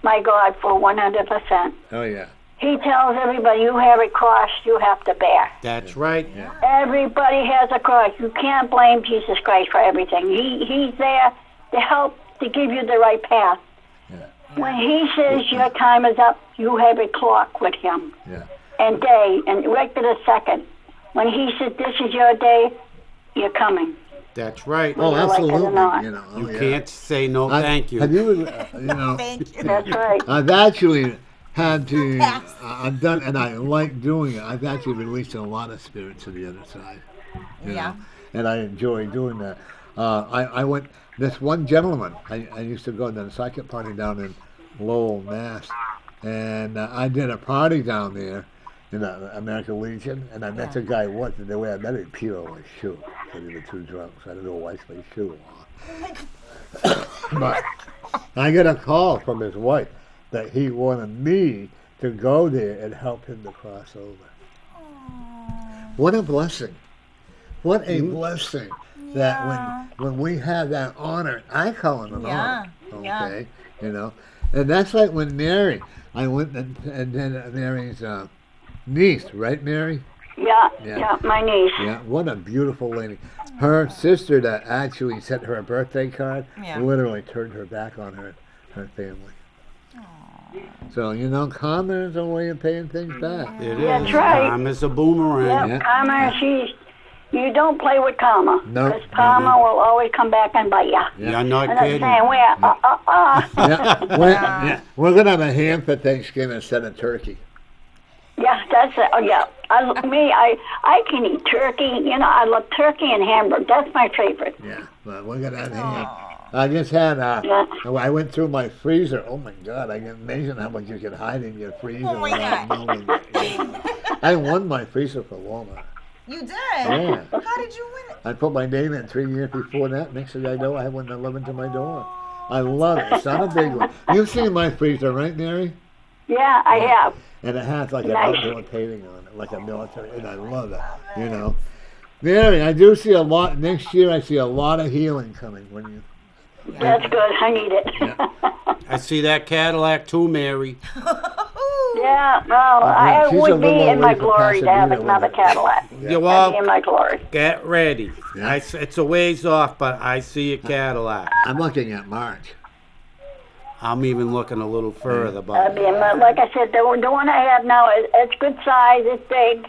my God for 100%. Oh, yeah. He tells everybody, you have a cross you have to bear. That's right. Yeah. Everybody has a cross. You can't blame Jesus Christ for everything. He's there to help, to give you the right path. Yeah. When he says your time is up, you have a clock with him. Yeah. And day, and right to the second. When he said, this is your day, you're coming. That's right. Oh, absolutely. You can't say no thank you. Have you, Thank you. That's right. I've actually had to, I've done, and I like doing it, I've actually released a lot of spirits to the other side. You know, and I enjoy doing that. I went, this one gentleman, I used to go to the psychic party down in Lowell, Mass, and I did a party down there in the American Legion, and I met the guy once, and the way I met him, he peed on my shoe, because he was too drunk, so I had to go wash my shoe off. But I got a call from his wife that he wanted me to go there and help him to cross over. Aww. What a blessing. What a blessing that when we have that honor, I call it an honor, okay? And that's like when Mary, I went and then Mary's niece, right, Mary? Yeah, my niece. Yeah, what a beautiful lady. Her sister that actually sent her a birthday card literally turned her back on her family. Aww. So, karma is a way of paying things back. It is. That's right. Karma's a boomerang. Yep, karma, you don't play with karma. No. Because karma will always come back and bite you. You're not kidding. We're going to have a ham for Thanksgiving instead of turkey. Yeah, that's it. Oh, yeah. I can eat turkey. I love turkey and hamburger. That's my favorite. Yeah, well, we're going to have ham. I just had, I went through my freezer. Oh, my God, I can imagine how much you can hide in your freezer. Oh, my God. I won my freezer for Walmart. You did? Yeah. How did you win it? I put my name in 3 years before that. Next thing I know, I had one delivered to my door. I love it. It's not a big one. You've seen my freezer, right, Mary? Yeah, I have. And it has like an outdoor paving on it, like a military, and I love it, Mary, I do see a lot, next year I see a lot of healing coming when you... That's good. I need it. Yeah. I see that Cadillac too, Mary. Yeah, well, I would be in my glory to have another Cadillac. You all in my glory. Get ready. Yeah. It's a ways off, but I see a Cadillac. I'm looking at March. I'm even looking a little further, but like I said, the one I have now it's good size. It's big.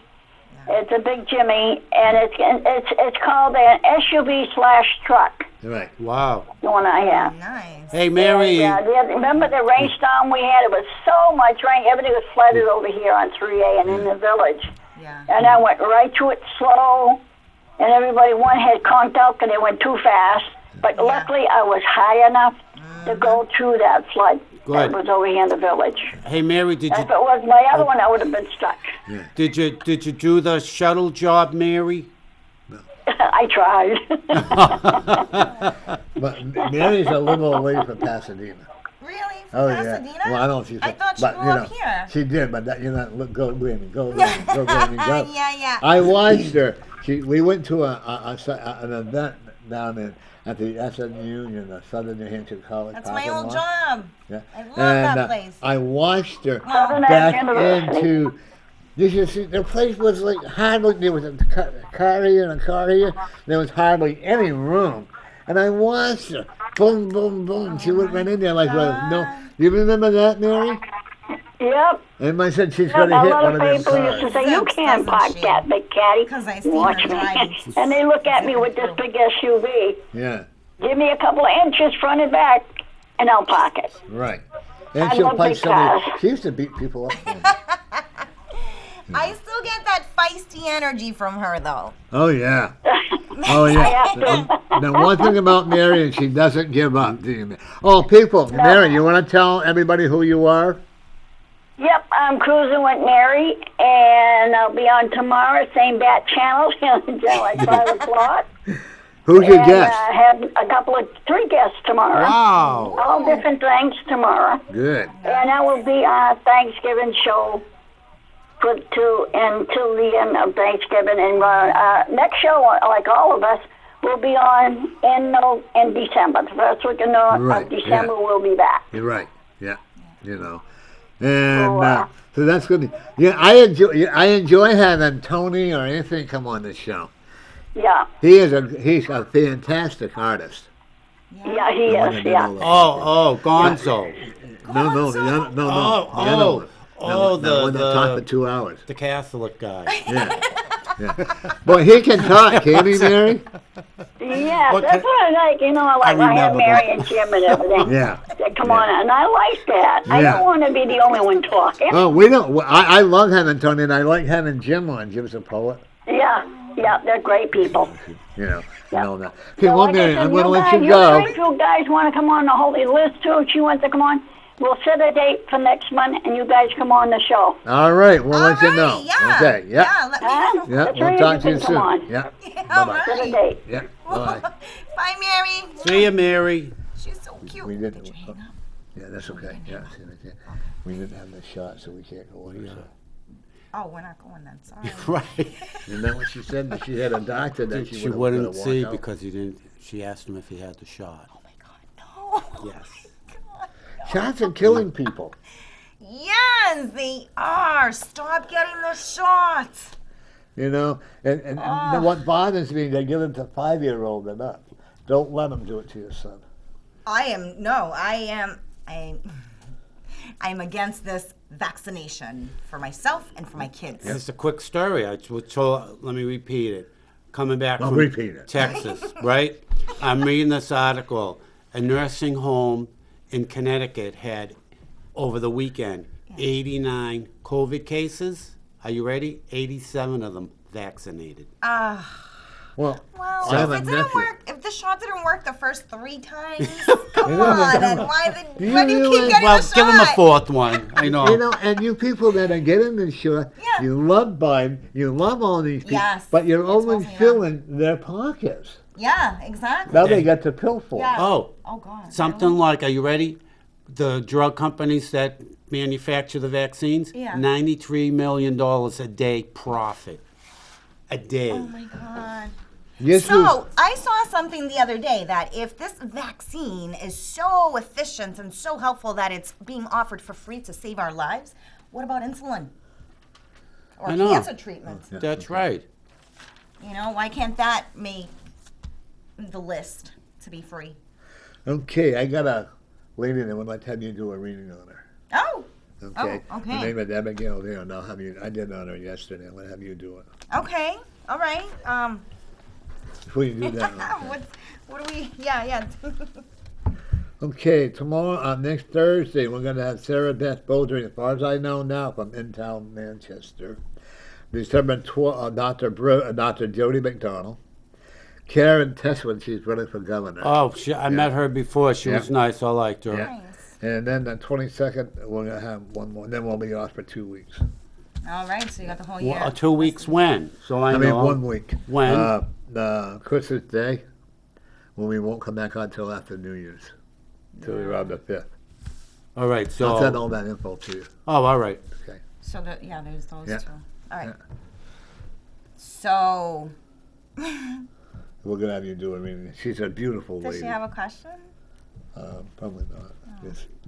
It's a big Jimmy, and it's called an SUV/truck. Right. Wow. The one I have. Nice. Hey, Mary. Remember the rainstorm we had? It was so much rain. Everything was flooded over here on 3A and in the village. Yeah. And I went right to it slow, and everybody, one had conked out because they went too fast. But luckily, I was high enough to go through that flood that was over here in the village. Hey, Mary, did you... If it was my other one, I would have been stuck. Yeah. Did you do the shuttle job, Mary? No. I tried. But Mary's a little away from Pasadena. Really? From Pasadena? Yeah. Well, I don't know if she's... I thought she grew up here. She did, but go, Granny, go. Yeah. I watched her. We went to an event down in at the SNU, the Southern New Hampshire College. That's my old lot. job. Yeah. I love And that place. I watched her Southern back University. into. You should see the place was like hardly there was a car here and a car here. There was hardly any room, and I watched her. Boom, boom, boom. She went right in there like, well, no. You remember that, Mary? Yep. Everybody said she's Yep, going to a hit lot one of of them people used to cars. say, you can't Doesn't park she? that, big catty. 'Cause I seen Watch her me. driving. And they look at me with this big SUV. Yeah, Give me a couple of inches front and back, and I'll park it. right. And I she'll love play big somebody. cars. She used to beat people up. I still get that feisty energy from her, though. Oh, yeah. Oh, yeah. Now, one thing about Mary, and she doesn't give up, do you? Oh, people, Mary, you want to tell everybody who you are? Yep, I'm cruising with Mary, and I'll be on tomorrow, same bat channel, until like 5 o'clock. Who's your And guest? I have three guests tomorrow. Wow. All different things tomorrow. Good. And I will be on a Thanksgiving show until the end of Thanksgiving. And next show, like all of us, will be on in December. The first week Right, of December, yeah. we'll be back. You're right. Yeah. And so that's good. Yeah, I enjoy having Tony or anything come on the show. Yeah. He's a fantastic artist. Yeah, he is, yeah. Oh, Gonzo. No, the other one. The one that talked for 2 hours. The Catholic guy. Yeah. Boy, he can talk, can't he, Mary? Yeah, that's what I like. I have remember Mary that. and Jim and everything. Yeah. They come on, and I like that. I Yeah. don't want to be the only one talking. Oh, we don't. I love having Tony, and I like having Jim on. Jim's a poet. Yeah, they're great people. And all that. Okay, So well, like I Mary, said, I'm going to let you you go. guys want to come on the Holy Liz too? She wants to come on. We'll set a date for next month, and you guys come on the show. All right, we'll let you Alrighty, know. yeah. Okay, yeah. Yeah, let me know. Yeah, That's we'll right, talk you to you can soon. come on. Yeah. All Bye-bye. Set a right. date. Yeah. Bye. Bye, Mary. See you, Mary. She's so cute. We didn't. Did you hang up? Yeah, that's okay. Yeah, see, right there. We didn't have the shot, so we can't go in. So. Oh, we're not going then. Sorry. Right. Isn't that what she said? That she had a doctor that She she wouldn't walk see out? because he didn't. She asked him if he had the shot. Oh my God, no. Yes. Shots are killing people. Yes, they are. Stop getting the shots. And what bothers me, they give it to 5-year-old and up. Don't let them do it to your son. I'm against this vaccination for myself and for my kids. It's a quick story. Let me repeat it. Coming back I'll from repeat it. Texas, right? I'm reading this article. A nursing home in Connecticut had, over the weekend, 89 COVID cases. Are you ready? 87 of them vaccinated. Well, Well, I have if a it didn't nephew. work, if the shot didn't work the first 3 times, come on, and why Do you do you keep realize- getting Well, the shot? give them a fourth one. I know. And you people that are getting the shot, Yeah. you love Biden, you love all these people, Yes, but you're it's only mostly filling their pockets. Yeah, exactly. Now they got the pill for. Yeah. Oh, Oh God. something like, are you ready? The drug companies that manufacture the vaccines, Yeah. $93 million a day profit. A day. Oh my God. Yes, So I saw something the other day that if this vaccine is so efficient and so helpful that it's being offered for free to save our lives, what about insulin or I know. cancer treatments? That's right. Why can't that make the list to be free? Okay, I got a lady that would like to have you do a reading on her. Oh, Okay. Oh, okay. Her name is Abigail there, and I'll have you. I did it on her yesterday. I'm gonna have you do it. okay, all right. Before you do that. What do we? Yeah. Okay, tomorrow, next Thursday, we're going to have Sarah Beth Bouldering, as far as I know now, from in-town Manchester. December 12th, Dr. Jody McDonald. Karen Tessman, she's running for governor. Oh, I met her before. She Yeah. was nice. I liked her. Yeah. Nice. And then the 22nd, we're going to have one more. Then we'll be off for 2 weeks. All right, so you got the whole year. 2 weeks when? So I I mean, know. 1 week. When? Christmas Day, when we won't come back on until after New Year's, till around the 5th. All right. So. I'll send all that info to you. Oh, all right. Okay. So there's those Yeah. two. All right. So we're going to have you do a reading. She's a beautiful lady. Does she have a question? Probably not.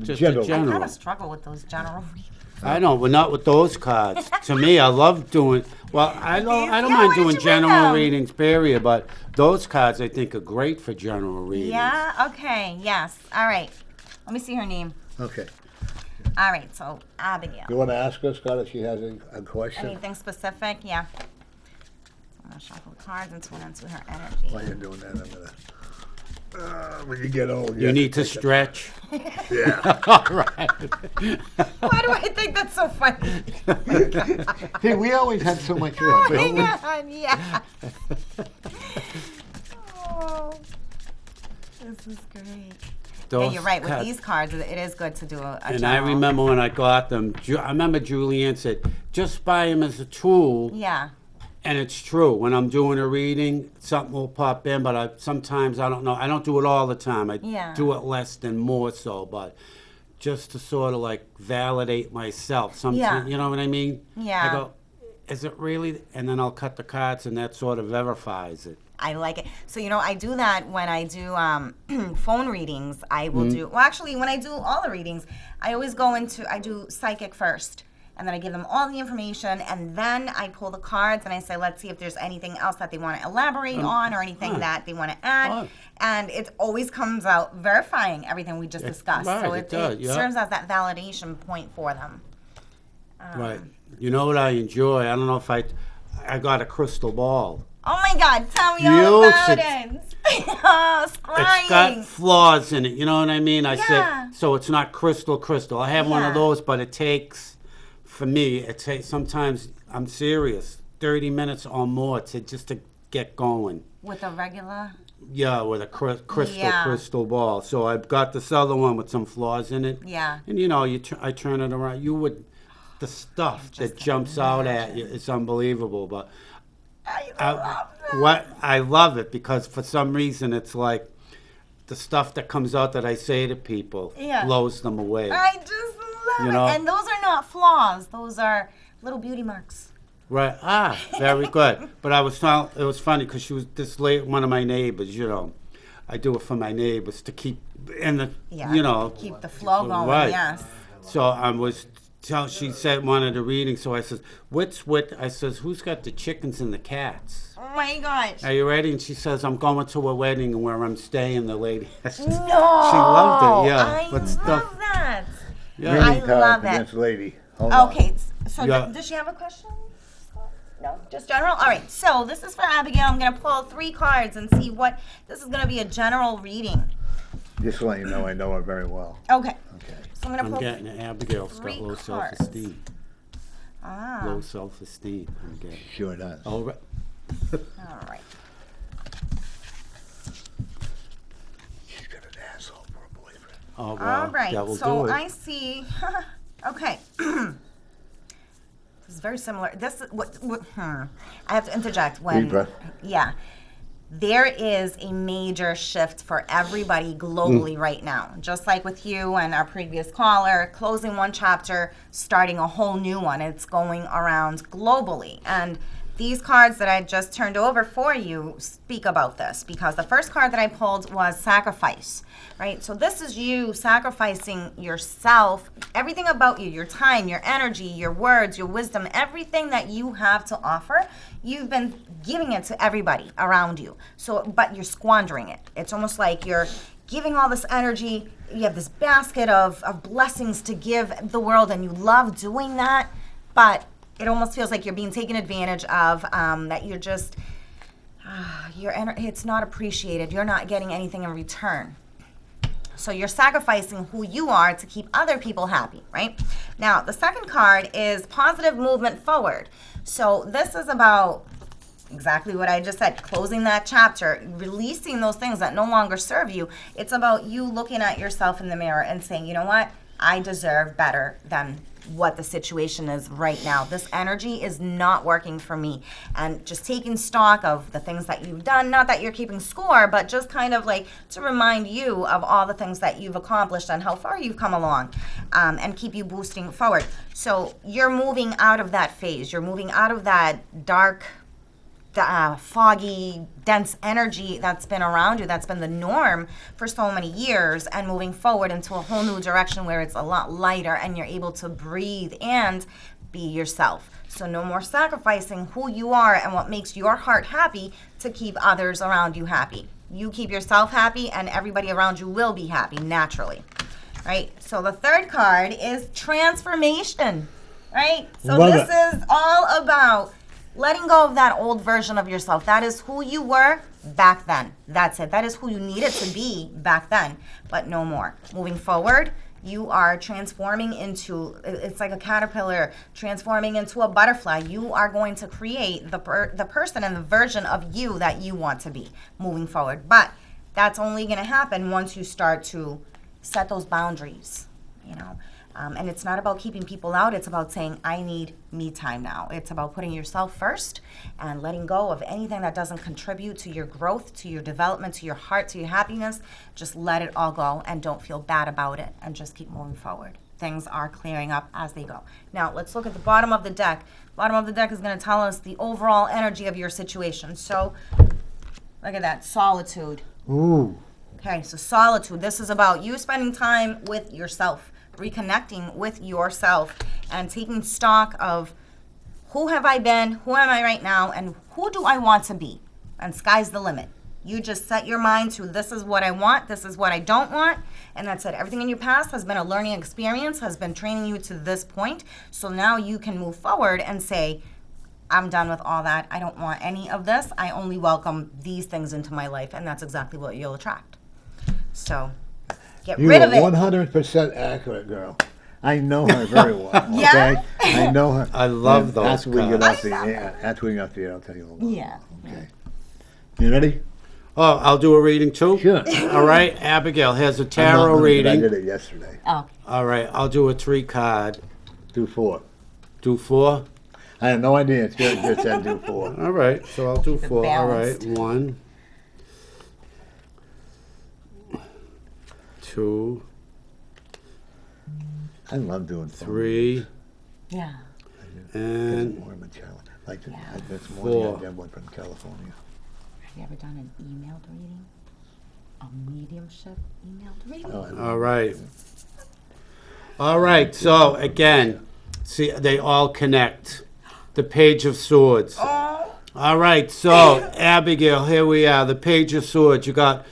Just general. a general. I kind of struggle with those general readings. I know, but not with those cards. To me, I love doing. Well, I don't Yeah, mind where did doing you bring general them? readings, period. But those cards, I think, are great for general readings. Yeah. Okay. Yes. All right. Let me see her name. Okay. All right. So Abigail. You want to ask her, Scott, if she has a question? Anything specific? Yeah. I'm gonna shuffle the cards and tune into her energy. While you're doing that, I'm going to... when you get old, You need to stretch. Yeah. All right. Why do I think that's so funny? See, we always had so much fun. Oh my don't we? God, yeah. Oh, this is great. Yeah, Those you're right. With cards- these cards, it is good to do a And general. I remember when I got them, I remember Julianne said, just buy them as a tool. Yeah. And it's true. When I'm doing a reading, something will pop in, but sometimes I don't know. I don't do it all the time. I Yeah. do it less than more so, but just to sort of like validate myself. Sometimes, Yeah. you know what I mean? Yeah. I go, is it really? And then I'll cut the cards, and that sort of verifies it. I like it. So, I do that when I do phone readings. I will Mm-hmm. do, well, actually, when I do all the readings, I always I do psychic first. And then I give them all the information, and then I pull the cards, and I say, let's see if there's anything else that they want to elaborate on or anything that they want to add. Fun. And it always comes out verifying everything we just discussed. right, So it does, yeah. serves as that validation point for them. Right. You know what I enjoy? I don't know if I got a crystal ball. Oh my God, tell me all You about should- it. Oh, It's got flaws in it, you know what I mean? I Yeah. said, so it's not crystal. I have one of Yeah. those, but it takes, for me, sometimes, I'm serious, 30 minutes or more to get going. With a regular? Yeah, with a Yeah. crystal ball. So I've got this other one with some flaws in it. Yeah. And I turn it around. The stuff that jumps out at you is unbelievable. But I love it because for some reason it's like the stuff that comes out that I say to people blows them away. I just love You know? it. And those are not flaws. Those are little beauty marks. Right. Very good. But it was funny because she was one of my neighbors, I do it for my neighbors to keep in the, keep the flow going, right. yes. So she wanted a reading, so I says, I says, who's got the chickens and the cats? Oh my gosh. Are you ready? And she says, I'm going to a wedding where I'm staying, the lady. No. She loved it, yeah. I But love stuff, that. yeah. I Reading cards love it. against lady. Hold on. Okay, so Yeah. does she have a question? No, just general? All right, so this is for Abigail. I'm going to pull 3 cards and see this is going to be a general reading. Just to let you know, I know her very well. Okay. Okay. So I'm going to I'm pull getting it. Abigail's got 3 low cards. self-esteem. Ah, Low self-esteem. I'm getting. Sure does. All right. all right. She's got an asshole for a boyfriend. Oh, well, All right, that will so do it. I see. Okay. This is very similar. This is I have to interject when. Deep breath. Yeah. There is a major shift for everybody globally right now. Just like with you and our previous caller, closing one chapter, starting a whole new one. It's going around globally. And these cards that I just turned over for you speak about this because the first card that I pulled was sacrifice, right? So this is you sacrificing yourself, everything about you, your time, your energy, your words, your wisdom, everything that you have to offer, you've been giving it to everybody around you. But you're squandering it. It's almost like you're giving all this energy, you have this basket of blessings to give the world and you love doing that, but it almost feels like you're being taken advantage of, that you're just, it's not appreciated. You're not getting anything in return. So you're sacrificing who you are to keep other people happy, right? Now, the second card is positive movement forward. So this is about exactly what I just said, closing that chapter, releasing those things that no longer serve you. It's about you looking at yourself in the mirror and saying, you know what? I deserve better than what the situation is right now. This energy is not working for me. And just taking stock of the things that you've done, not that you're keeping score, but just kind of like to remind you of all the things that you've accomplished and how far you've come along, and keep you boosting forward. So you're moving out of that phase. You're moving out of that dark foggy, dense energy that's been around you, that's been the norm for so many years, and moving forward into a whole new direction where it's a lot lighter and you're able to breathe and be yourself. So no more sacrificing who you are and what makes your heart happy to keep others around you happy. You keep yourself happy and everybody around you will be happy naturally, right? So the third card is transformation, right? So this is all about letting go of that old version of yourself. That is who you were back then. That's it. That is who you needed to be back then, but no more. Moving forward, you are transforming into, it's like a caterpillar transforming into a butterfly. You are going to create the person and the version of you that you want to be moving forward. But that's only going to happen once you start to set those boundaries, you know. And it's not about keeping people out. It's about saying, I need me time now. It's about putting yourself first and letting go of anything that doesn't contribute to your growth, to your development, to your heart, to your happiness. Just let it all go and don't feel bad about it and just keep moving forward. Things are clearing up as they go. Now, let's look at the bottom of the deck. Bottom of the deck is going to tell us the overall energy of your situation. So, look at that, solitude. Ooh. Okay, so solitude. This is about you spending time with yourself, reconnecting with yourself and taking stock of who have I been, who am I right now, and who do I want to be? And sky's the limit. You just set your mind to this is what I want, this is what I don't want, and that's it. Everything in your past has been a learning experience, has been training you to this point, so now you can move forward and say, I'm done with all that. I don't want any of this. I only welcome these things into my life, and that's exactly what you'll attract. So get rid of it. You're 100% accurate, girl. I know her very well. Okay? I know her. I love those. After we get off the air, I'll tell you a little. Yeah. Okay. You ready? Oh, I'll do a reading too? Sure. All right, Abigail has a tarot reading. I did it yesterday. Oh. All right, I'll do a 3 card. Do 4. Do 4? I have no idea. It's good. Just said do 4. All right, so I'll do 4. All right, balanced. 1, 2, I love doing 3, Yeah. and more of a challenge. Like Yeah. this 4. morning, I did one from California. Have you ever done an emailed reading? A mediumship emailed reading? Oh, all right. All right, so again, see, they all connect. The Page of Swords. Oh. All right, so Abigail, here we are. The Page of Swords. You got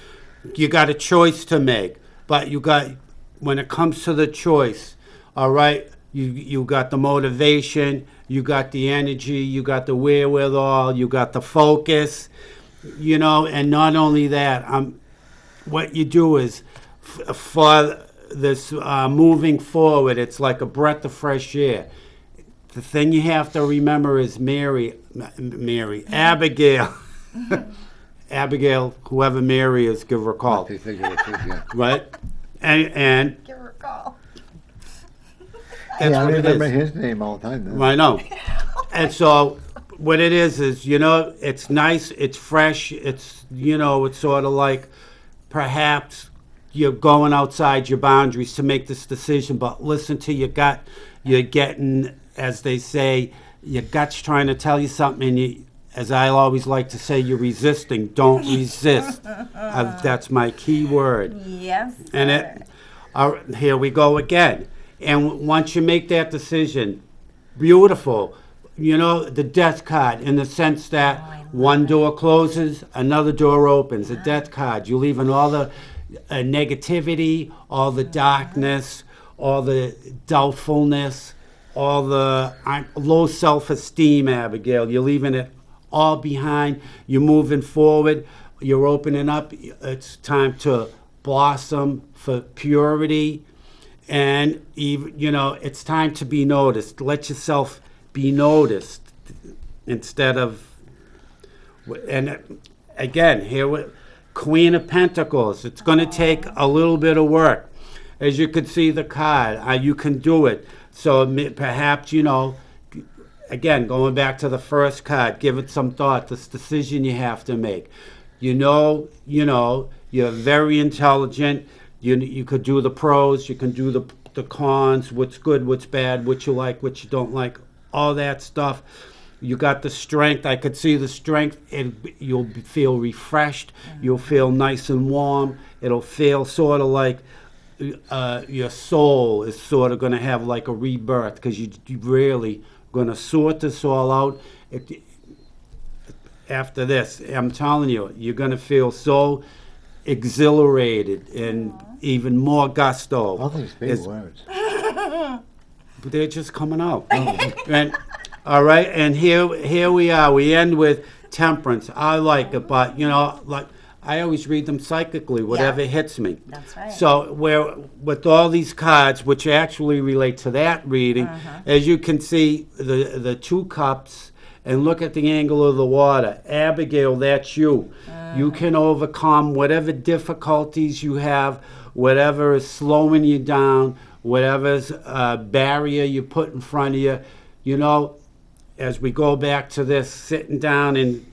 a choice to make, but when it comes to the choice, all right, you got the motivation, you got the energy, you got the wherewithal, you got the focus, you know, and not only that, what you do is for this moving forward, it's like a breath of fresh air. The thing you have to remember is Abigail. Abigail, whoever Mary is, give her a call. Right? And Give her a call. that's I what it remember is. his name all the time. I know. And so what it is, you know, it's nice, it's fresh, it's, you know, it's sort of like perhaps you're going outside your boundaries to make this decision, but listen to your gut. You're getting, as they say, your gut's trying to tell you something, and you, as I always like to say, you're resisting. Don't resist. That's my key word. Yes. And here we go again. And once you make that decision, beautiful. You know, the death card, in the sense that one door closes, another door opens. A death card. You're leaving all the negativity, all the darkness, all the doubtfulness, all the low self-esteem, Abigail. You're leaving it all behind. You're moving forward. You're opening up. It's time to blossom for purity. And, even, you know, it's time to be noticed. Let yourself be noticed instead of... And again, here with Queen of Pentacles. It's going to take a little bit of work. As you can see the card, you can do it. So perhaps, you know, again, going back to the first card, give it some thought, this decision you have to make. You know, you're very intelligent. You could do the pros, you can do the cons, what's good, what's bad, what you like, what you don't like, all that stuff. You got the strength. I could see the strength, and you'll feel refreshed. You'll feel nice and warm. It'll feel sort of like your soul is sort of going to have like a rebirth, because you really going to sort this all out. After this, I'm telling you, you're going to feel so exhilarated and even more gusto. All these big words. But they're just coming out. And, all right, and here we are. We end with Temperance. I like it, but, like I always read them psychically, whatever hits me. That's right. So with all these cards, which actually relate to that reading, as you can see, the 2 cups, and look at the angle of the water. Abigail, that's you. You can overcome whatever difficulties you have, whatever is slowing you down, whatever's barrier you put in front of you. As we go back to this, sitting down and,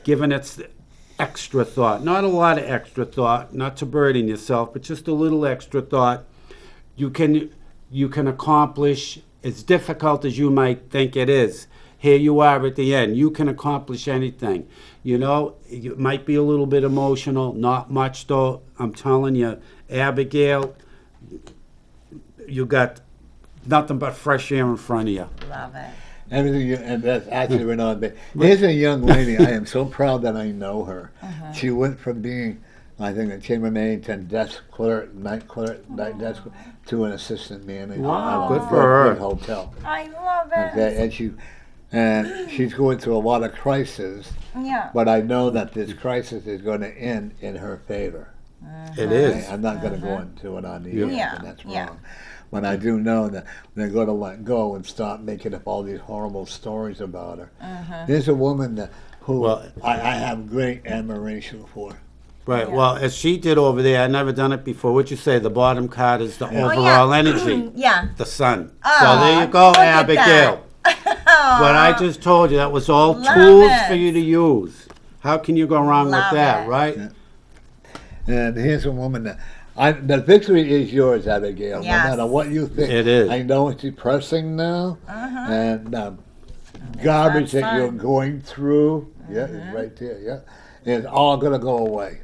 giving it extra thought. Not a lot of extra thought, not to burden yourself, but just a little extra thought. You can accomplish as difficult as you might think it is. Here you are at the end. You can accomplish anything. It might be a little bit emotional, not much though. I'm telling you, Abigail, you got nothing but fresh air in front of you. Love it. And that's actually went on. Here's a young lady. I am so proud that I know her. She went from being, I think, a chambermaid to desk clerk, night desk, to an assistant manager. Wow, good for her. Hotel. I love it. Okay, and she's going through a lot of crises. Yeah. But I know that this crisis is going to end in her favor. It is. I'm not going to go into it on the air, and that's wrong. Yeah. But I do know that they're going to let go and stop making up all these horrible stories about her. There's a woman who I have great admiration for. Right. Yeah. Well, as she did over there, I've never done it before. What'd you say? The bottom card is the overall energy. The sun. So there you go, Abigail. What I just told you, that was all tools for you to use. How can you go wrong with that, right? Yeah. And here's a woman that the victory is yours, Abigail. Yes. No matter what you think. It is. I know it's depressing now, and garbage that you're going through. Yeah, it's right there. Yeah, it's all gonna go away,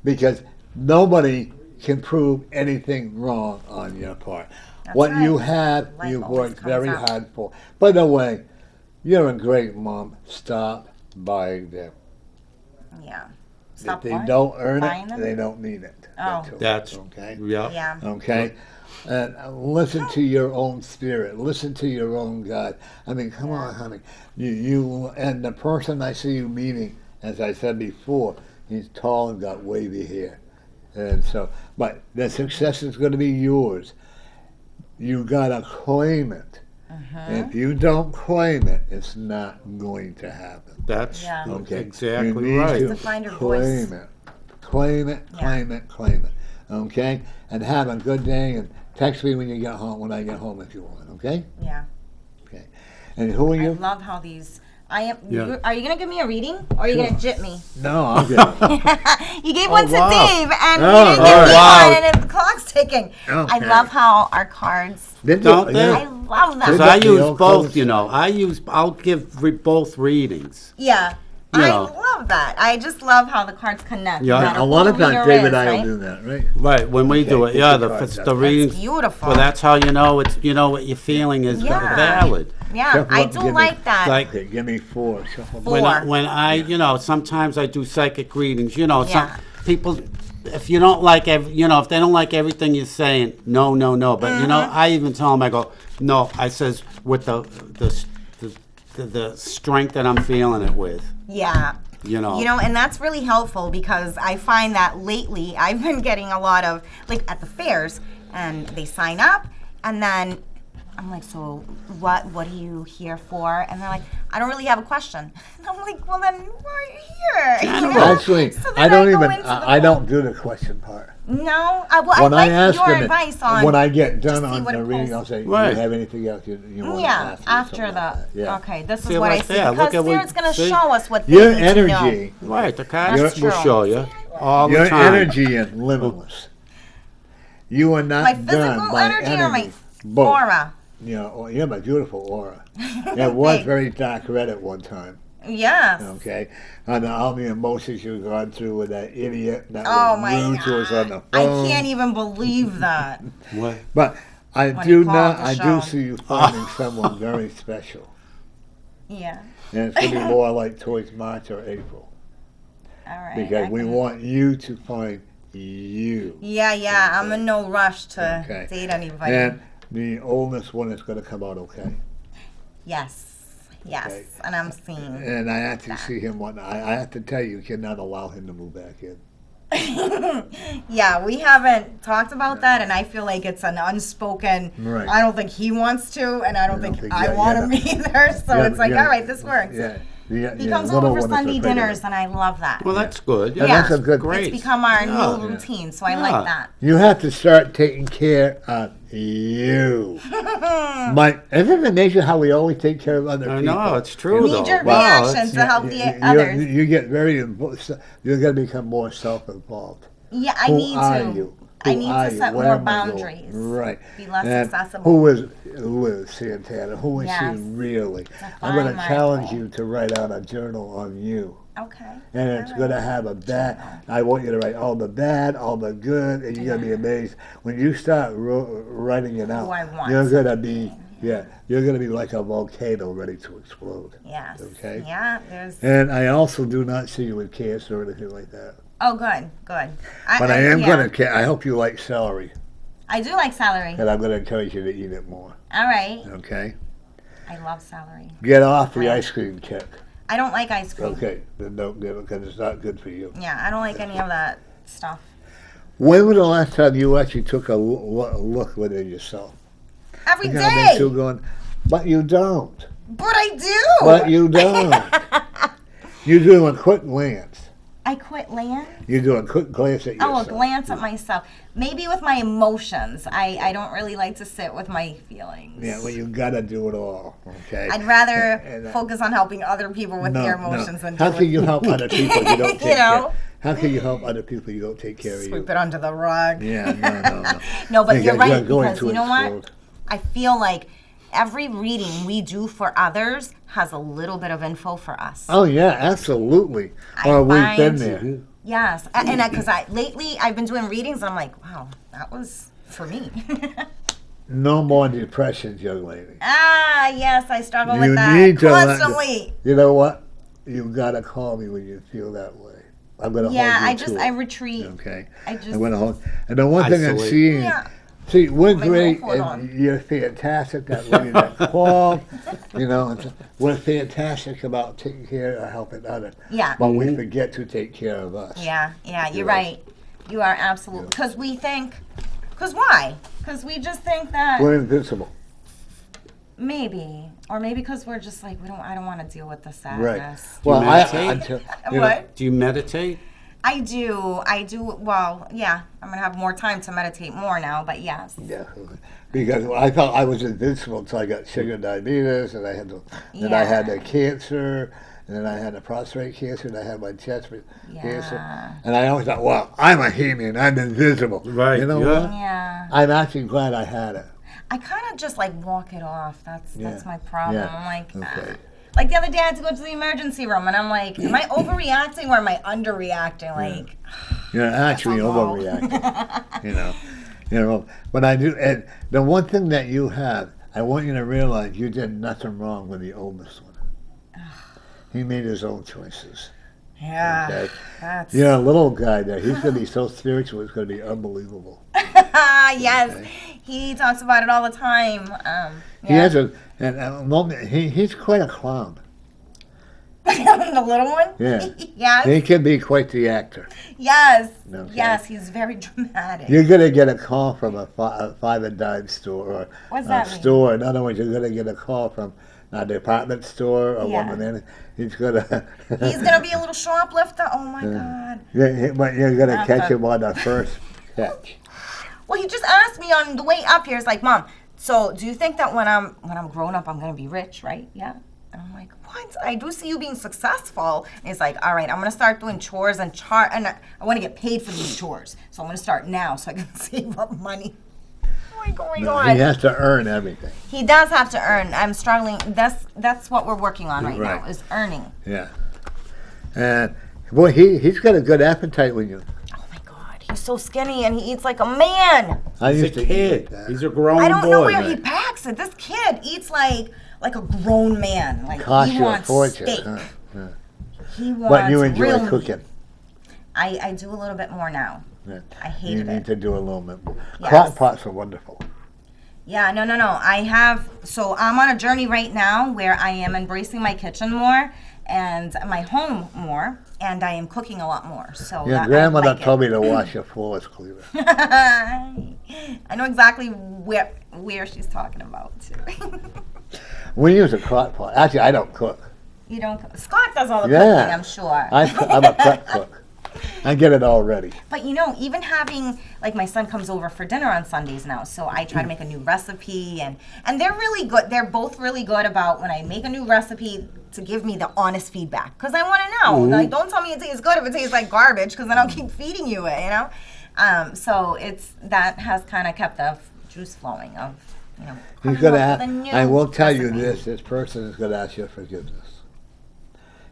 because nobody can prove anything wrong on your part. That's what right. you have, you've worked very hard for. By the way, you're a great mom. Stop buying them. Yeah. If they don't earn it, they don't need it. That's okay. Yeah. Okay. And listen to your own spirit. Listen to your own God. I mean, come on, honey. You and the person I see you meeting, as I said before, he's tall and got wavy hair, and so. But the success is going to be yours. You gotta claim it. If you don't claim it, it's not going to happen. That's exactly you need right. To find your claim voice. it. Claim it, claim it, claim it. Okay? And have a good day, and text me when you get home, when I get home if you want, okay? Yeah. Okay. And who are you? I love how these... Are you going to give me a reading, or are you going to jip me? No, I'm good. You gave one to Dave, and you Oh, didn't give me wow. one, and the clock's ticking. Okay. I love how our cards... Don't they? I love Because them. I use both, I'll give both readings. Yeah. You I know. love that. I just love how the cards connect. Yeah. no matter A lot who of the times, reader David is, and I right? will do that, right? Right, when we do it, Okay, yeah, put the cards the up. readings. That's beautiful. Well, that's how you know what you're feeling is valid. Yeah, Shuffle I up and do give me- like that. Like Okay, give me 4. Shuffle Four. when I sometimes I do psychic readings. Some Yeah. people, if you don't like if they don't like everything you're saying, no. But I even tell them, I go, no. I says with the strength that I'm feeling it with. Yeah. And that's really helpful, because I find that lately I've been getting a lot of, like, at the fairs, and they sign up, and then I'm like, so what are you here for? And they're like, I don't really have a question. And I'm like, well, then why are you here? Actually, So then I don't go even. into the I don't do the question part. No, When I like ask your them, advice on. when I get done see on what the it reading, pulls. I'll say, Right. "Do you have anything else you want to Yeah, ask?" me?" after Something the. like that. Yeah. Okay, this See, is what like I see. that. Look Because at what- Spirit's going to see? show us what they Your need to know. energy, Right, the cards That's will true. show you all your the time. energy is limitless. You are not My done physical by energy or my Both. aura? you have a beautiful aura. It was very dark red at one time. Yes. Okay. And all the emotions you've gone through with that idiot that Oh was my rude to us on the God. I phone. can't even believe that. What? But I When do he called not. the I show. do see you finding someone very special, Yeah. and it's going to be more like towards March or April, All right. because we want you to find you. Yeah. I'm in no rush to Okay. date anybody. And the oldest one is going to come out okay. Yes. Okay. And I'm seeing. And I actually see him one. I have to tell you, you cannot allow him to move back in. Yeah, we haven't talked about that, and I feel like it's an unspoken. Right. I don't think he wants to, and I don't think I yeah, want him either. So Yeah, it's like, yeah. all right, this works. Yeah. He comes over for Sunday dinners, and I love that. Well, that's good. Yeah, that's a good thing. Great. It's become our Yeah. new routine, so I like that. You have to start taking care of you. Isn't it amazing how we always take care of other I people? know, it's true, though. Knee-jerk Wow, reaction to help the You- others. You get very involved. You're going to become more self-involved. Yeah, I Who need are to. you? I Who need are to you? set Where more am I going? boundaries. Right. Be less And accessible. who is Liz Santana? Who is Yes. she really? I'm Define going to my challenge role. you to write out a journal on you. Okay. And it's All going to right. have a bad, I want you to write all the bad, all the good, and you're going to be amazed. When you start writing it out, I want you're going to be, you're going to be like a volcano ready to explode. Yes. Okay? Yeah, there's. And I also do not see you with cancer or anything like that. Oh, good. But But I am going to, I hope you like celery, I do like celery. and I'm going to encourage you to eat it more. All right. Okay? I love celery. Get off the Right. ice cream kick. I don't like ice cream. Okay? Then don't get it because it's not good for you. Yeah, I don't like any of that stuff. When was the last time you actually took a look within yourself? Every You gotta make day. sure going, but you don't. But I do. But you don't. You do a quick glance. I quit land. You do a quick glance at yourself. Oh, a glance at myself. Maybe with my emotions. I don't really like to sit with my feelings. Yeah, well, you gotta do it all. Okay. I'd rather And, focus on helping other people with their emotions than How deal can with you help other people you don't take know? care? How can you help other people you don't take care of you? sweep it under the rug. Yeah, no. No, but you're right, going because to you know what? explode. I feel like every reading we do for others has a little bit of info for us. Oh yeah, absolutely. I We've been find- there. Yes, and because lately I've been doing readings, and I'm like, wow, that was for me. No more depressions, young lady. Yes, I struggle You with that need to let- constantly. You know what? You gotta call me when you feel that way. I'm gonna Yeah, hold you to I it. retreat. Okay. I just I'm gonna hold. And the one thing I'm Isolate. seeing, Yeah. see, we're Wait, great, hold on. and you're fantastic. That lady that called, you know, we're fantastic about taking care of helping others. Yeah. But we forget to take care of us. Yeah, you're Yeah. right. You are absolutely, because we think, because why? Because we just think that We're invincible. maybe, or maybe because we're just like, I don't want to deal with the Right. sadness. Well, meditate? What? Do you meditate? I do. Well, yeah, I'm going to have more time to meditate more now, but yes. Yeah, because I thought I was invincible until I got sugar diabetes, and I had I had the cancer, and then I had the prostate cancer, and I had my chest cancer, and I always thought, well, I'm a human, I'm invisible. Right, You know yeah. what? Yeah. I'm actually glad I had it. I kind of just like walk it off. That's my problem. Yeah. I'm like, Okay. like the other day I had to go to the emergency room, and I'm like, am I overreacting or am I underreacting? Like, You're actually Alcohol. overreacting. you know. But I do, and the one thing that you have, I want you to realize you did nothing wrong with the oldest one. He made his own choices. yeah, Okay. that's You're a little guy there. He's going to be so spiritual. It's going to be unbelievable. yes. Okay. He talks about it all the time. He has a moment. He's quite a clown. The little one. Yeah. Yes. He can be quite the actor. Yes. Okay. Yes. He's very dramatic. You're going to get a call from a five and dime store or What's a that mean? store. In other words, you're going to get a call from a department store or Yeah. one banana. He's going to. He's gonna be a little shoplifter. Oh my God. But you're going to After- catch him on the first catch. Well, he just asked me on the way up here. He's like, Mom, so do you think that when I'm grown up, I'm gonna be rich, right? Yeah. And I'm like, what? I do see you being successful. And he's like, all right, I'm gonna start doing chores and I want to get paid for these chores, so I'm gonna start now so I can save up money. I'm my God. He has to earn everything. He does have to earn. I'm struggling. That's what we're working on right now, is earning. Yeah. And, boy, he's got a good appetite when you... Oh, my God. He's so skinny, and he eats like a man. He's a kid. He's a grown boy. I don't know where he packs it. This kid eats like a grown man. Like, he wants steak. Huh? Yeah. He wants But you enjoy cooking. I do a little bit more now. Yeah. I hated it. You need to do a little bit more. Yes. Crock pots are wonderful. Yeah, no. So I'm on a journey right now where I am embracing my kitchen more and my home more, and I am cooking a lot more. So Your grandmother told me to wash your floors cleaner. I know exactly where she's talking about, too. We use a crock pot. Actually, I don't cook. You don't cook? Scott does all the cooking, I'm sure. I'm a prep cook. I get it all ready. But even having, like, my son comes over for dinner on Sundays now, so I try to make a new recipe, and they're really good. They're both really good about when I make a new recipe to give me the honest feedback, because I want to know. Mm-hmm. Like, don't tell me it tastes good if it tastes like garbage, because then I'll keep feeding you it, So that has kind of kept the juice flowing of, He's gonna I will tell you this person is going to ask you forgiveness.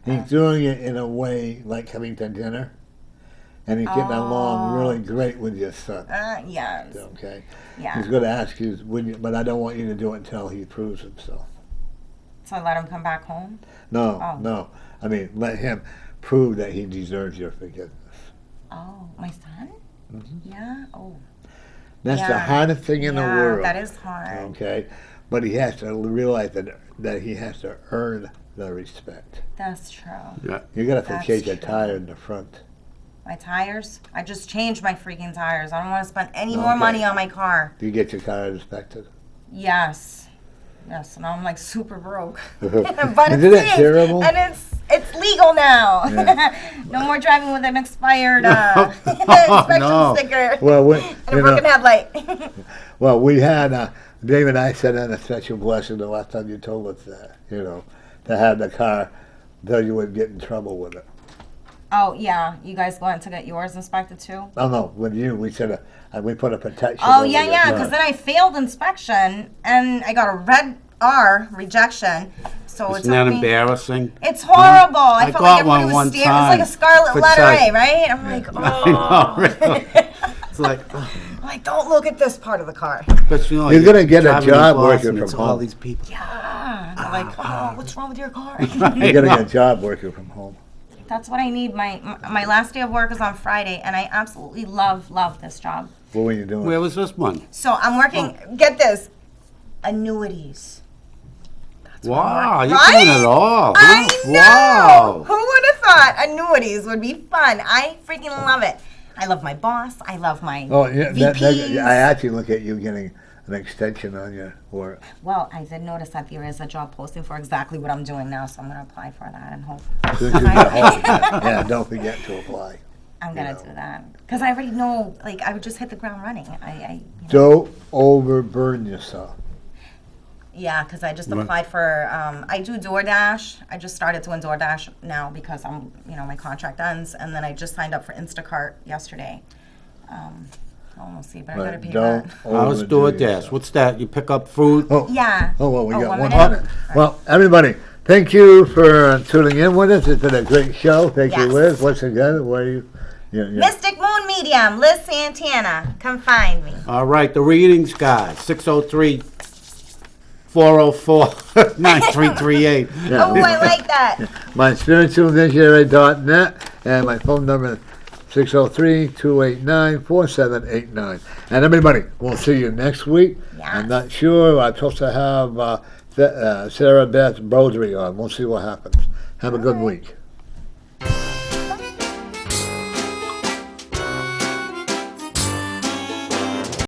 He's doing it in a way like coming to dinner. And he's getting along really great with your son. Yes. Okay? Yeah. He's going to ask you, but I don't want you to do it until he proves himself. So let him come back home? No. I mean, let him prove that he deserves your forgiveness. Oh, my son? Mm-hmm. Yeah? Oh. That's the hardest thing in the world. That is hard. Okay? But he has to realize that he has to earn the respect. That's true. Yeah. You got to change your tire in the front. My tires? I just changed my freaking tires. I don't want to spend any more money on my car. Do you get your car inspected? Yes, and I'm like super broke. But Isn't it terrible? And it's legal now. Yeah. No more driving with an expired inspection sticker and a broken headlight. Well, we had Dave and I sent in a special blessing the last time you told us that, to have the car, though you wouldn't get in trouble with it. Oh, yeah. You guys went to get yours inspected, too? Oh, no. With you, we said we put a protection because then I failed inspection, and I got a red R, rejection. So Isn't that embarrassing? It's horrible. I felt got like one it was like a scarlet letter A, right? I'm like, oh. Really. It's like... I'm like, don't look at this part of the car. But you're going to get a job working from home. All these people. Yeah. They're like, what's wrong with your car? You're going to get a job working from home. That's what I need. My last day of work is on Friday, and I absolutely love this job. What were you doing? Where was this one? So I'm working, get this, annuities. Wow, you're doing it all. I know. Wow. Who would have thought annuities would be fun? I freaking love it. I love my boss. I love my VPs. I actually look at you getting an extension on your work. Well, I did notice that there is a job posting for exactly what I'm doing now, so I'm going to apply for that and hope. Yeah, don't forget to apply. I'm going to do that. Because I already know, I would just hit the ground running. Don't overburden yourself. Yeah, because I just applied for, I do DoorDash. I just started doing DoorDash now because my contract ends. And then I just signed up for Instacart yesterday. We'll see, but I better pay that. How's DoorDash? What's that? You pick up food? Yeah. Oh, well, we got 1 minute. Well, everybody, thank you for tuning in with us. It's been a great show. Thank you, Liz. Once again, where are you? Mystic Moon Medium, Liz Santana. Come find me. All right, the readings guy, 603-404-9338. Oh, I like that. My spiritualvisionary.net and my phone number is 603-289-4789. And everybody, we'll see you next week. Yeah. I'm not sure. I'm supposed to have Sarah Beth Broderick on. We'll see what happens. Have a good week.